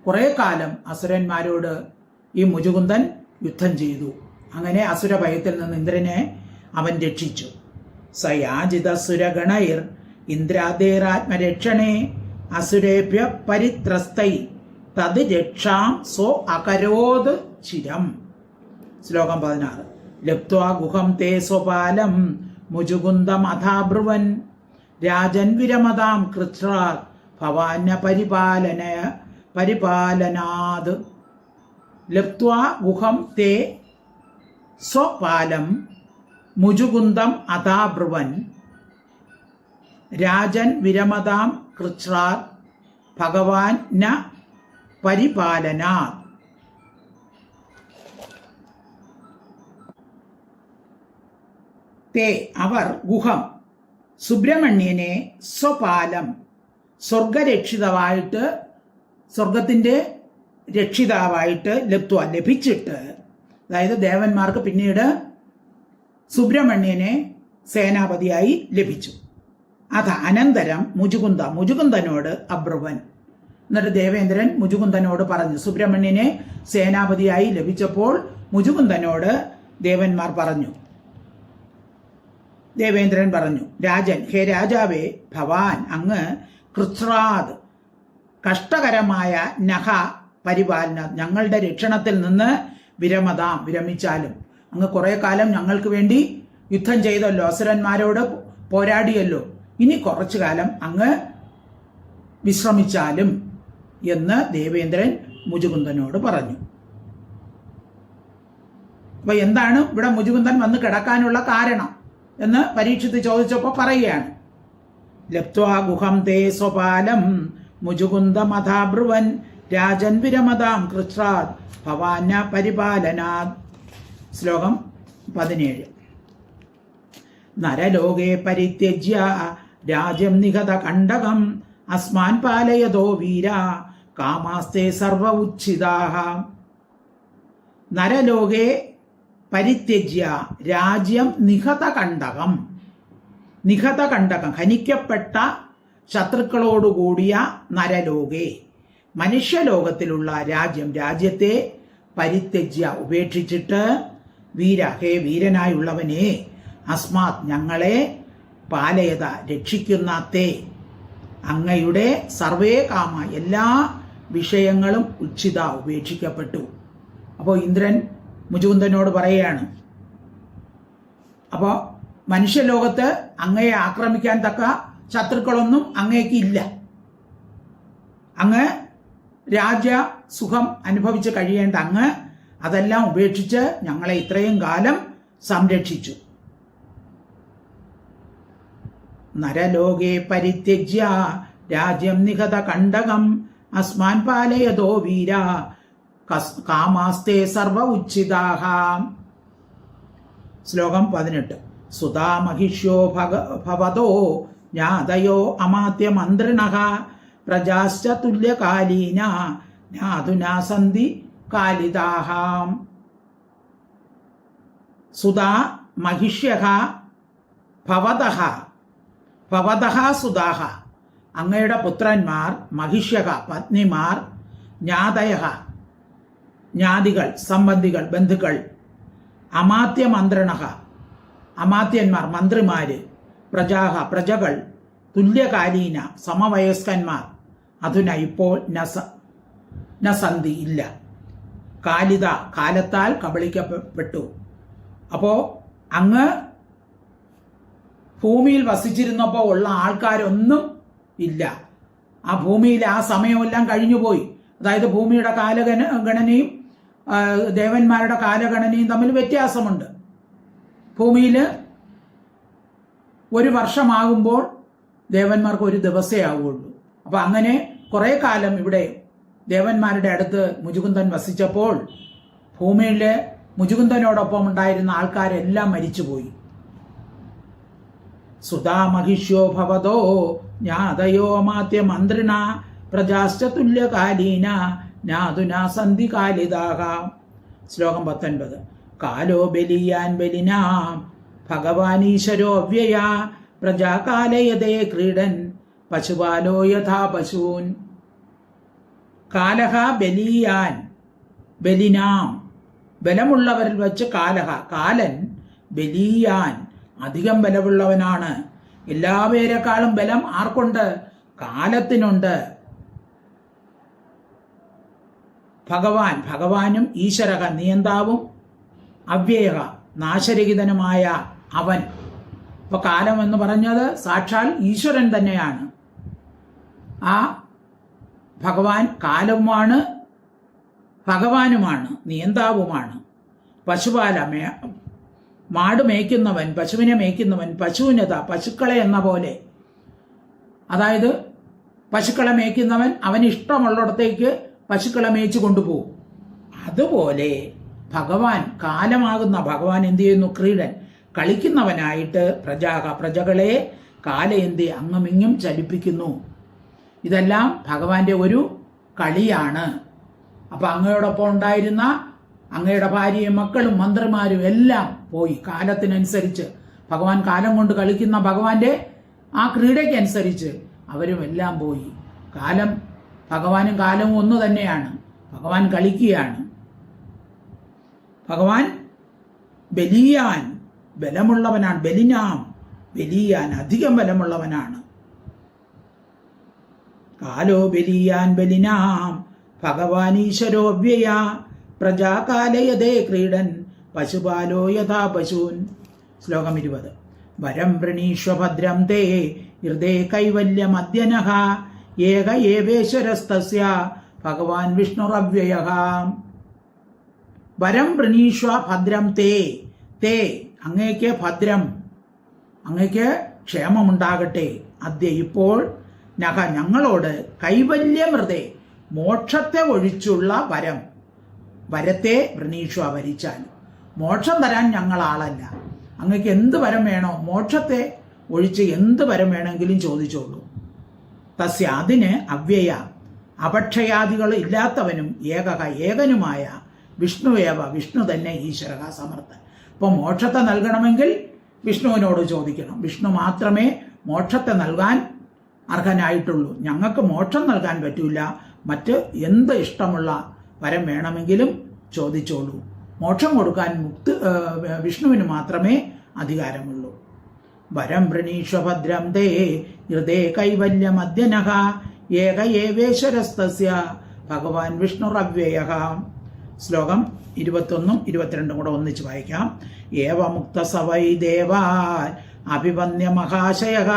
കുറെ കാലം അസുരന്മാരോട് ഈ മുജുകുന്ദൻ യുദ്ധം ചെയ്തു. അങ്ങനെ അസുര ഭയത്തിൽ നിന്ന് ഇന്ദ്രനെ അവൻ രക്ഷിച്ചു. സയാജിത സുരഗണൈർ ഇന്ദ്രാദേരാത്മരക്ഷണേ അസുരേഭ്യ പരിത്രസ്തൈ തത് രക്ഷാം സോ അകരോത് ചിരം. ശ്ലോകം 16. ലബ്ധ്വാ ഗുഹം തേ സ്വപാലം മുജുകുന്ദം അഥാബ്രുവൻ രാജൻ വിരമതാം കൃച്ഛ്രാത് ഭവാന്യ പരിപാലനാത്. ലബ്ധ്വാ ഗുഹം തേ സ്വപാലം മുജുകുന്ദം അഥാബ്രുവൻ രാജൻ വിരമതാം കൃച്ഛ്രാത് ഭഗവാൻ ന പരിപാലനാത്. തേ അവർ, ഗുഹം സുബ്രഹ്മണ്യനെ, സ്വപാലം സ്വർഗരക്ഷിതമായിട്ട്, സ്വർഗത്തിൻ്റെ രക്ഷിതാവായിട്ട്, ലബ്ധ്വ ലഭിച്ചിട്ട്, അതായത് ദേവന്മാർക്ക് പിന്നീട് സുബ്രഹ്മണ്യനെ സേനാപതിയായി ലഭിച്ചു. അത് അനന്തരം മുജുകുന്ദനോട് അബ്രുവൻ, എന്നിട്ട് ദേവേന്ദ്രൻ മുജുകുന്ദനോട് പറഞ്ഞു, സുബ്രഹ്മണ്യനെ സേനാപതിയായി ലഭിച്ചപ്പോൾ മുജുകുന്ദനോട് ദേവന്മാർ പറഞ്ഞു, ദേവേന്ദ്രൻ പറഞ്ഞു, രാജൻ, ഹേ രാജാവേ, ഭവാൻ അങ്ങ് കൃച്ഛ്രാത് കഷ്ടകരമായ നഖ പരിപാലന ഞങ്ങളുടെ രക്ഷണത്തിൽ നിന്ന് വിരമിച്ചാലും, അങ്ങ് കുറെ കാലം ഞങ്ങൾക്ക് വേണ്ടി യുദ്ധം ചെയ്തല്ലോ, അസുരന്മാരോട് പോരാടിയല്ലോ, ഇനി കുറച്ചു കാലം അങ്ങ് വിശ്രമിച്ചാലും എന്ന് ദേവേന്ദ്രൻ മുജുകുന്ദനോട് പറഞ്ഞു. അപ്പൊ എന്താണ് ഇവിടെ മുജുകുന്ദൻ വന്ന് കിടക്കാനുള്ള കാരണം എന്ന് പരീക്ഷിച്ച് ചോദിച്ചപ്പോൾ പറയുകയാണ്, ലബ്ധ്വാ ഗുഹം തേ സ്വപാലം മുജുകുന്ദമഥാബ്രുവൻ രാജൻ വിരമതാം കൃച്ഛ്രാത് ഭവാന്യ പരിപാലനാത്. ശ്ലോകം 17. നരലോകേ പരിത്യജ്യ രാജ്യം നിഹത കണ്ടകം അസ്മാൻ പാലയതോ വീര കാമാസ്തേ സർവ ഉച്ഛിതാഃ. നരലോകേ പരിത്യജ്യ രാജ്യം നിഹത കണ്ടകം, നിഹത കണ്ടകം ഹനിക്കപ്പെട്ട ശത്രുക്കളോടുകൂടിയ നരലോകെ, മനുഷ്യലോകത്തിലുള്ള രാജ്യത്തെ പരിത്യജ്യ ഉപേക്ഷിച്ചിട്ട് വീര, ഹേ വീരനായുള്ളവനെ, അസ്മാത് ഞങ്ങളെ, പാലയത രക്ഷിക്കുന്ന തേ അങ്ങയുടെ സർവേ കാമ എല്ലാ വിഷയങ്ങളും ഉച്ചിത ഉപേക്ഷിക്കപ്പെട്ടു. അപ്പോൾ ഇന്ദ്രൻ മുചുകുന്ദനോട് പറയുകയാണ്, അപ്പോൾ മനുഷ്യലോകത്ത് അങ്ങയെ ആക്രമിക്കാൻ തക്ക ശത്രുക്കളൊന്നും അങ്ങേക്ക് ഇല്ല. അങ്ങ് രാജ്യസുഖം അനുഭവിച്ച് കഴിയേണ്ട അങ്ങ് അതെല്ലാം ഉപേക്ഷിച്ച് ഞങ്ങളെ ഇത്രയും കാലം സംരക്ഷിച്ചു. നരലോകേ പരിത്യജ്യ രാജ്യം നിഹത കണ്ടകം അസ്മാൻ പാലയതോ വീര കാമാസ്തേ സർവ ഉച്ചിതാഹ. ശ്ലോകം 18. സുതാ മഹിഷ്യോ ഭവതോ ജ്ഞാതയോ അമാത്യമന്ത്രിണഃ പ്രജാശ്ച തുല്യകാലീന ജ്ഞാതുനാ സന്ധി കാലിതാഹ. സുതാ മഹിഷ്യഃ ഭവതഃ സുതാഹ അങ്ങയുടെ പുത്രന്മാർ, മഹിഷ്യഃ പത്നിമാർ, ജ്ഞാതയഃ ജ്ഞാതികൾ സംബന്ധികൾ ബന്ധുക്കൾ, അമാത്യമന്ത്രിണഃ അമാത്യന്മാർ മന്ത്രിമാര്, പ്രജാഹ പ്രജകൾ, തുല്യകാലീന സമവയസ്കന്മാർ, അധുന ഇപ്പോൾ നസന്ധി ഇല്ല, കാലിത കാലത്താൽ കബളിക്കപ്പെട്ടു. അപ്പോ അങ്ങ് ഭൂമിയിൽ വസിച്ചിരുന്നപ്പോൾ ഉള്ള ആൾക്കാരൊന്നും ഇല്ല. ആ ഭൂമിയിൽ ആ സമയമെല്ലാം കഴിഞ്ഞുപോയി. അതായത് ഭൂമിയുടെ കാലഗണനയും ദേവന്മാരുടെ കാലഗണനയും തമ്മിൽ വ്യത്യാസമുണ്ട്. ഭൂമിയിൽ ഒരു വർഷമാകുമ്പോൾ ദേവന്മാർക്ക് ഒരു ദിവസമേ ആവുകയുള്ളൂ. അപ്പം അങ്ങനെ കുറേ കാലം ഇവിടെ ദേവന്മാരുടെ അടുത്ത് മുചുകുന്ദൻ വസിച്ചപ്പോൾ ഭൂമിയിൽ മുചുകുന്ദനോടൊപ്പം ഉണ്ടായിരുന്ന ആൾക്കാരെല്ലാം മരിച്ചുപോയി. സുതാ മഹിഷ്യോ ഭവതോ ജ്ഞാതയോ മാത്യമന്ത്രിണ പ്രജാശ്ച തുല്യകാലീന ജ്ഞാതുനാ സന്ധി കാലിതാഹ. ശ്ലോകം 19. കാലോ ബലിയാൻ ബലിനാം ഭഗവാനീശ്വരോ വ്യയ പ്രജാകാലയതേ ക്രീഡൻ പശുപാലോ യഥാ പശൂൻ. കാലഹ ബലിയാൻ ബലിനാം ബലമുള്ളവരിൽ വച്ച് കാലഹ കാലൻ ബലിയാൻ അധികം ബലമുള്ളവനാണ്. എല്ലാവരെക്കാളും ബലം ആർക്കുണ്ട്? കാലത്തിനുണ്ട്. ഭഗവാനും ഈശ്വരക നിയന്താവും അവ്യയ നാശരഹിതനുമായ അവൻ. ഇപ്പൊ കാലം എന്ന് പറഞ്ഞത് സാക്ഷാൽ ഈശ്വരൻ തന്നെയാണ്. ആ ഭഗവാൻ കാലവുമാണ്, ഭഗവാനുമാണ്, നിയന്താവുമാണ്. പശുപാല മാട് മേയ്ക്കുന്നവൻ, പശുവിനെ മേയ്ക്കുന്നവൻ, പശുവിനത പശുക്കളെ എന്ന പോലെ. അതായത് പശുക്കളെ മേയ്ക്കുന്നവൻ അവന് ഇഷ്ടമുള്ളിടത്തേക്ക് പശുക്കളെ മേയിച്ചു കൊണ്ടുപോകും. അതുപോലെ ഭഗവാൻ, കാലമാകുന്ന ഭഗവാൻ എന്ത് ചെയ്യുന്നു? ക്രീഡൻ കളിക്കുന്നവനായിട്ട് പ്രജകളെ കാലയന്തി അങ്ങുമിങ്ങും ചലിപ്പിക്കുന്നു. ഇതെല്ലാം ഭഗവാന്റെ ഒരു കളിയാണ്. അപ്പൊ അങ്ങയോടൊപ്പം ഉണ്ടായിരുന്ന അങ്ങയുടെ ഭാര്യയും മക്കളും മന്ത്രിമാരും എല്ലാം പോയി. കാലത്തിനനുസരിച്ച് ഭഗവാൻ കാലം കൊണ്ട് കളിക്കുന്ന ഭഗവാന്റെ ആ ക്രീഡയ്ക്കനുസരിച്ച് അവരും എല്ലാം പോയി. ഭഗവാനും കാലവും ഒന്ന് തന്നെയാണ്. ഭഗവാൻ കളിക്കുകയാണ്. ഭഗവാൻ ബലിയാൻ ബലമുള്ളവനാണ്. ബലിനാം ബലിയാൻ അധികം ബലമുള്ളവനാണ്. കാലോ ബലിയാൻ ബലിനാം ഭഗവാൻ ഈശ്വരോ വ്യയ പ്രജാകാലയതേ ക്രീഡൻ പശുപാലോ യഥാ പശൂൻ. ശ്ലോകം 20. വരം വൃണീഷ്വഭദ്രം തേ ഹൃദേ കൈവല്യമദ്യനഃ ഏക ഏവേശ്വരസ്തസ്യ ഭഗവാൻ വിഷ്ണുരവ്യയഃ. വരം വൃണീഷ്വ ഭദ്രം തേ അങ്ങേക്ക് ഭദ്രം, അങ്ങേക്ക് ക്ഷേമമുണ്ടാകട്ടെ. അദ്യ ഇപ്പോൾ നഖ ഞങ്ങളോട് കൈവല്യമൃതേ മോക്ഷത്തെ ഒഴിച്ചുള്ള വരത്തെ വൃണീഷ്വ വരിച്ചാൽ. മോക്ഷം തരാൻ ഞങ്ങൾ ആളല്ല. അങ്ങക്ക് എന്ത് വരം വേണോ മോക്ഷത്തെ ഒഴിച്ച് എന്ത് വരം വേണമെങ്കിലും ചോദിച്ചോളൂ. തസ്യ അതിന് അവ്യയ അപക്ഷയാദികൾ ഇല്ലാത്തവനും ഏകനുമായ വിഷ്ണുവേവ വിഷ്ണു തന്നെ ഈശ്വര സമർത്ഥൻ. അപ്പോൾ മോക്ഷത്തെ നൽകണമെങ്കിൽ വിഷ്ണുവിനോട് ചോദിക്കണം. വിഷ്ണു മാത്രമേ മോക്ഷത്തെ നൽകാൻ അർഹനായിട്ടുള്ളൂ. ഞങ്ങൾക്ക് മോക്ഷം നൽകാൻ പറ്റൂല, മറ്റ് എന്ത് ഇഷ്ടമുള്ള വരം വേണമെങ്കിലും ചോദിച്ചോളൂ. മോക്ഷം കൊടുക്കാൻ വിഷ്ണുവിന് മാത്രമേ അധികാരമുള്ളൂ. വരം പ്രണീഷഭദ്രം തേ ഹൃദേ കൈവല്യമദ്യനഃ ഏക ഏവേശ്വരസ്തസ്യ ഭഗവാൻ വിഷ്ണുരവ്യയഃ. ശ്ലോകം 21 22 കൂടെ ഒന്നിച്ച് വായിക്കാം. ഏവമുക്ത സവൈ ദേവാൻ അഭിവന്യമഹാശയഃ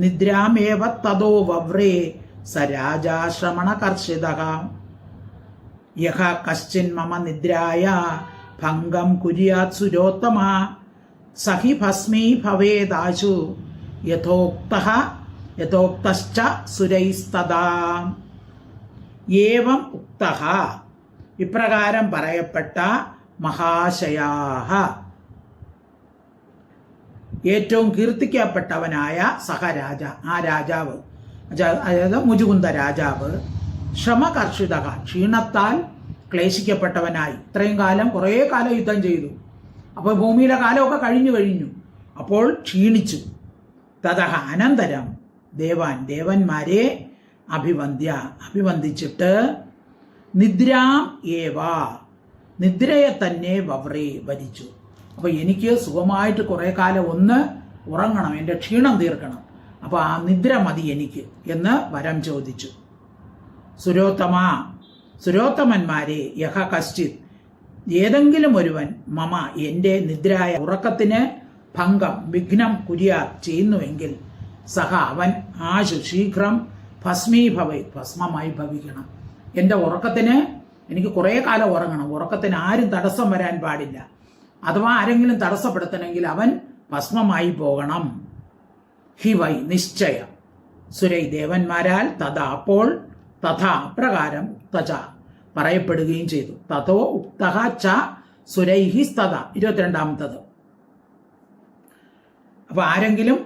നിദ്രാമേവ തതോ വവ്രേ സ രാജാശ്രമണകർഷിതഃ. യഃ കശ്ചിൻ മമ നിദ്രായ ഭംഗം കുര്യാത് സുരോത്തമ സഹി ഭസ്മീ ഭവേദാശു യഥോക്തശ്ച സുരൈസ്തദാ. ഏവം ഉക്തഃ ഇപ്രകാരം പറയപ്പെട്ട മഹാശയാഹ ഏറ്റവും കീർത്തിക്കപ്പെട്ടവനായ സഹരാജ ആ രാജാവ്, അതായത് മുചുകുന്ദ രാജാവ്, ശ്രമകർഷിത ക്ഷീണത്താൽ ക്ലേശിക്കപ്പെട്ടവനായി ഇത്രയും കാലം കുറേ കാലം യുദ്ധം ചെയ്തു. അപ്പോൾ ഭൂമിയിലെ കാലമൊക്കെ കഴിഞ്ഞു. അപ്പോൾ ക്ഷീണിച്ചു. തതഃ അനന്തരം ദേവന്മാരെ അഭിവന്ദിച്ചിട്ട് നിദ്രാം ഏവ നിദ്രയെ തന്നെ വവ്രേ വരിച്ചു. അപ്പോൾ എനിക്ക് സുഖമായിട്ട് കുറേ കാലം ഒന്ന് ഉറങ്ങണം, എൻ്റെ ക്ഷീണം തീർക്കണം, അപ്പോൾ ആ നിദ്ര മതി എനിക്ക് എന്ന് വരം ചോദിച്ചു. സുരോത്തമന്മാരെ യഹ കശ്ചിത് ഏതെങ്കിലും ഒരുവൻ മമ എൻ്റെ നിദ്രായ ഉറക്കത്തിന് ഭംഗം വിഘ്നം കുര്യാ ചെയ്യുന്നുവെങ്കിൽ സഹ അവൻ ആശു ശീഘ്രം ഭസ്മീഭവേ ഭസ്മമായി ഭവിക്കണം. എൻ്റെ ഉറക്കത്തിന് എനിക്ക് കുറേ കാലം ഉറങ്ങണം, ഉറക്കത്തിന് ആരും തടസ്സം വരാൻ പാടില്ല. അഥവാ ആരെങ്കിലും തടസ്സപ്പെടുത്തണമെങ്കിൽ അവൻ ഭസ്മമായി പോകണം. ഹി വൈ നിശ്ചയം സുരൈ ദേവന്മാരാൽ തഥാ അപ്പോൾ തഥാ അപ്രകാരം ഉക്തച പറയപ്പെടുകയും ചെയ്തു. തഥോ ഉക്തഃ ച സുരൈഹി സ്തത 22. അപ്പൊ ആരെങ്കിലും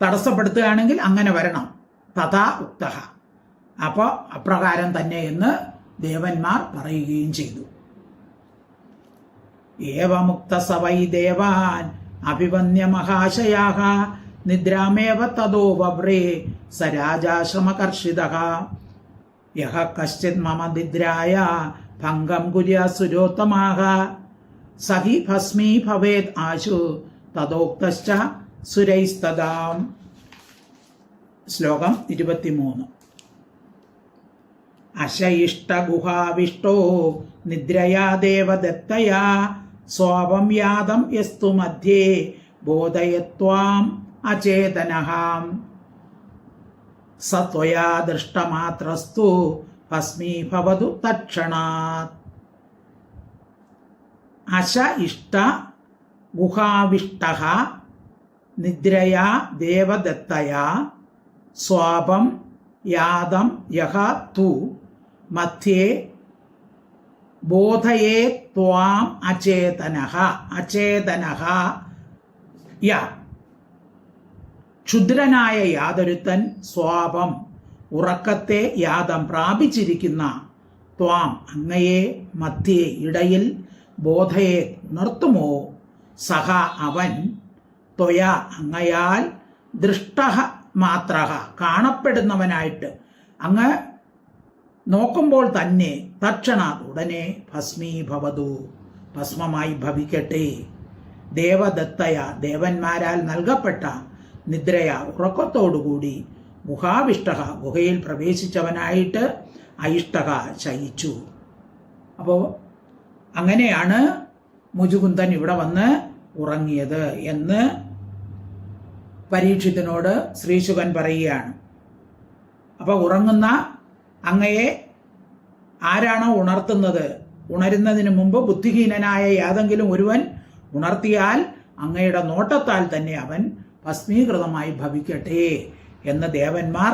തടസ്സപ്പെടുത്തുകയാണെങ്കിൽ അങ്ങനെ വരണം. തഥാ ഉക്തഃ അപ്പോൾ അപ്രകാരം തന്നെ എന്ന് ദേവന്മാർ പറയുകയും ചെയ്തു. ഏവമുക്ത സവൈ ദേവാൻ അഭിവന്യമഹാശയാഃ നിദ്രാമേവ തതോ വവ്രേ സ രാജാശ്രമകർഷിതഃ. യഃ കശ്ചിത് മമ നിദ്രായ ഭംഗം കുര്യാത് സുരോത്തമാഃ സഹി ഭസ്മീ ഭവേത് ആശു തതോക്തശ്ച സുരൈസ്തദാ. ശ്ലോകം 23. അശയിഷ്ടഗുഹാവിഷ്ടോ നിദ്രയാ ദേവദത്തയാ സ്വാപം യാതം യസ്തു മധ്യേ ബോധയത്വാം അചേതനഃ സ ത്വയാ ദൃഷ്ടമാത്രസ്തു ഭസ്മീഭവതു തക്ഷണാത്. അശ ഇഷ്ട ഗുഹാവിഷ്ടഃ നിദ്രയാ ദേവദത്തയാ സ്വാപം യാതം യഹ തു മധ്യേ ബോധയേ ത്വാം അചേതനഃ യ. ക്ഷുദ്രനായ യാതൊരുത്തൻ സ്വാപം ഉറക്കത്തെ യാതം പ്രാപിച്ചിരിക്കുന്ന ത്വാം അങ്ങയെ മധ്യേ ഇടയിൽ ബോധയെ ഉണർത്തുമോ സഹ അവൻ ത്വയ അങ്ങയാൽ ദൃഷ്ടഃ മാത്രഃ കാണപ്പെടുന്നവനായിട്ട് അങ്ങ് നോക്കുമ്പോൾ തന്നെ തക്ഷണാത് ഉടനെ ഭസ്മീഭവതു ഭസ്മമായി ഭവിക്കട്ടെ. ദേവദത്തയ ദേവന്മാരാൽ നൽകപ്പെട്ട നിദ്രയ ഉറക്കത്തോടുകൂടി ഗുഹാവിഷ്ട ഗുഹയിൽ പ്രവേശിച്ചവനായിട്ട് അയിഷ്ടക ശയിച്ചു. അപ്പോൾ അങ്ങനെയാണ് മുചുകുന്ദൻ ഇവിടെ വന്ന് ഉറങ്ങിയത് എന്ന് പരീക്ഷിത്തിനോട് ശ്രീശുകൻ പറയുകയാണ്. അപ്പോൾ ഉറങ്ങുന്ന അങ്ങയെ ആരാണോ ഉണർത്തുന്നത്, ഉണരുന്നതിന് മുമ്പ് ബുദ്ധിഹീനനായ ഏതെങ്കിലും ഒരുവൻ ഉണർത്തിയാൽ അങ്ങയുടെ നോട്ടത്താൽ തന്നെ അവൻ ഭസ്മീകൃതമായി ഭവിക്കട്ടെ എന്ന് ദേവന്മാർ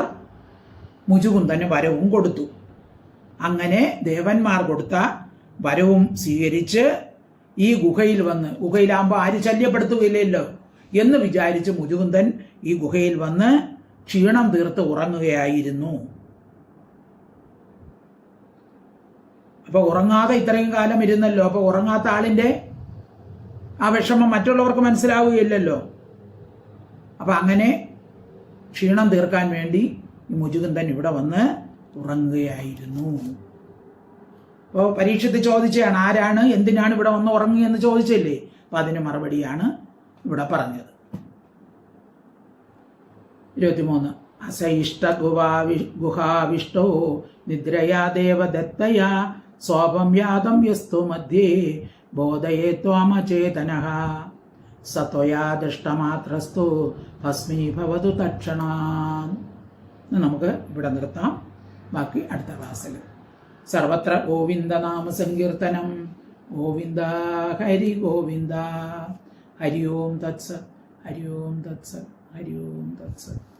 മുചുകുന്ദന് വരവും കൊടുത്തു. അങ്ങനെ ദേവന്മാർ കൊടുത്ത വരവും സ്വീകരിച്ച് ഈ ഗുഹയിൽ വന്ന്, ഗുഹയിലാകുമ്പോൾ ആരും ശല്യപ്പെടുത്തുകയില്ലല്ലോ എന്ന് വിചാരിച്ച് മുചുകുന്ദൻ ഈ ഗുഹയിൽ വന്ന് ക്ഷീണം തീർത്ത് ഉറങ്ങുകയായിരുന്നു. അപ്പൊ ഉറങ്ങാതെ ഇത്രയും കാലം ഇരുന്നല്ലോ, അപ്പൊ ഉറങ്ങാത്ത ആളിന്റെ ആ വിഷമം മറ്റുള്ളവർക്ക് മനസ്സിലാവുകയില്ലല്ലോ. അപ്പൊ അങ്ങനെ ക്ഷീണം തീർക്കാൻ വേണ്ടി ഈ മുചുകുന്ദൻ ഇവിടെ വന്ന് ഉറങ്ങുകയായിരുന്നു. അപ്പോൾ പരീക്ഷത്തിൽ ചോദിച്ചതാണ്, ആരാണ് എന്തിനാണ് ഇവിടെ വന്ന് ഉറങ്ങിയെന്ന് ചോദിച്ചില്ലേ? അപ്പം അതിന് മറുപടിയാണ് ഇവിടെ പറഞ്ഞത്. 23. അസയിഷ്ട ഗുഹാവിഷ്ടോ നിദ്രയാ ദേവദത്തയാ സ്വാപം യാതം യസ്തു മധ്യേ ബോധയേ ത്വാമചേതനഃ സത്വയാ ദൃഷ്ടമാത്രസ്തു ഭസ്മീഭവതു തക്ഷണാൻ. നമുക്ക് ഇവിടെ നിർത്താം. ബാക്കി അടുത്ത ക്ലാസ്സിൽ. സർവത്ര ഗോവിന്ദനാമ സങ്കീർത്തനം. ഗോവിന്ദ ഹരി ഗോവിന്ദ. ഹരി ഓം തത്സത്. ഹരി ഓം തത്സത്. ഹരി ഓം തത്സത്.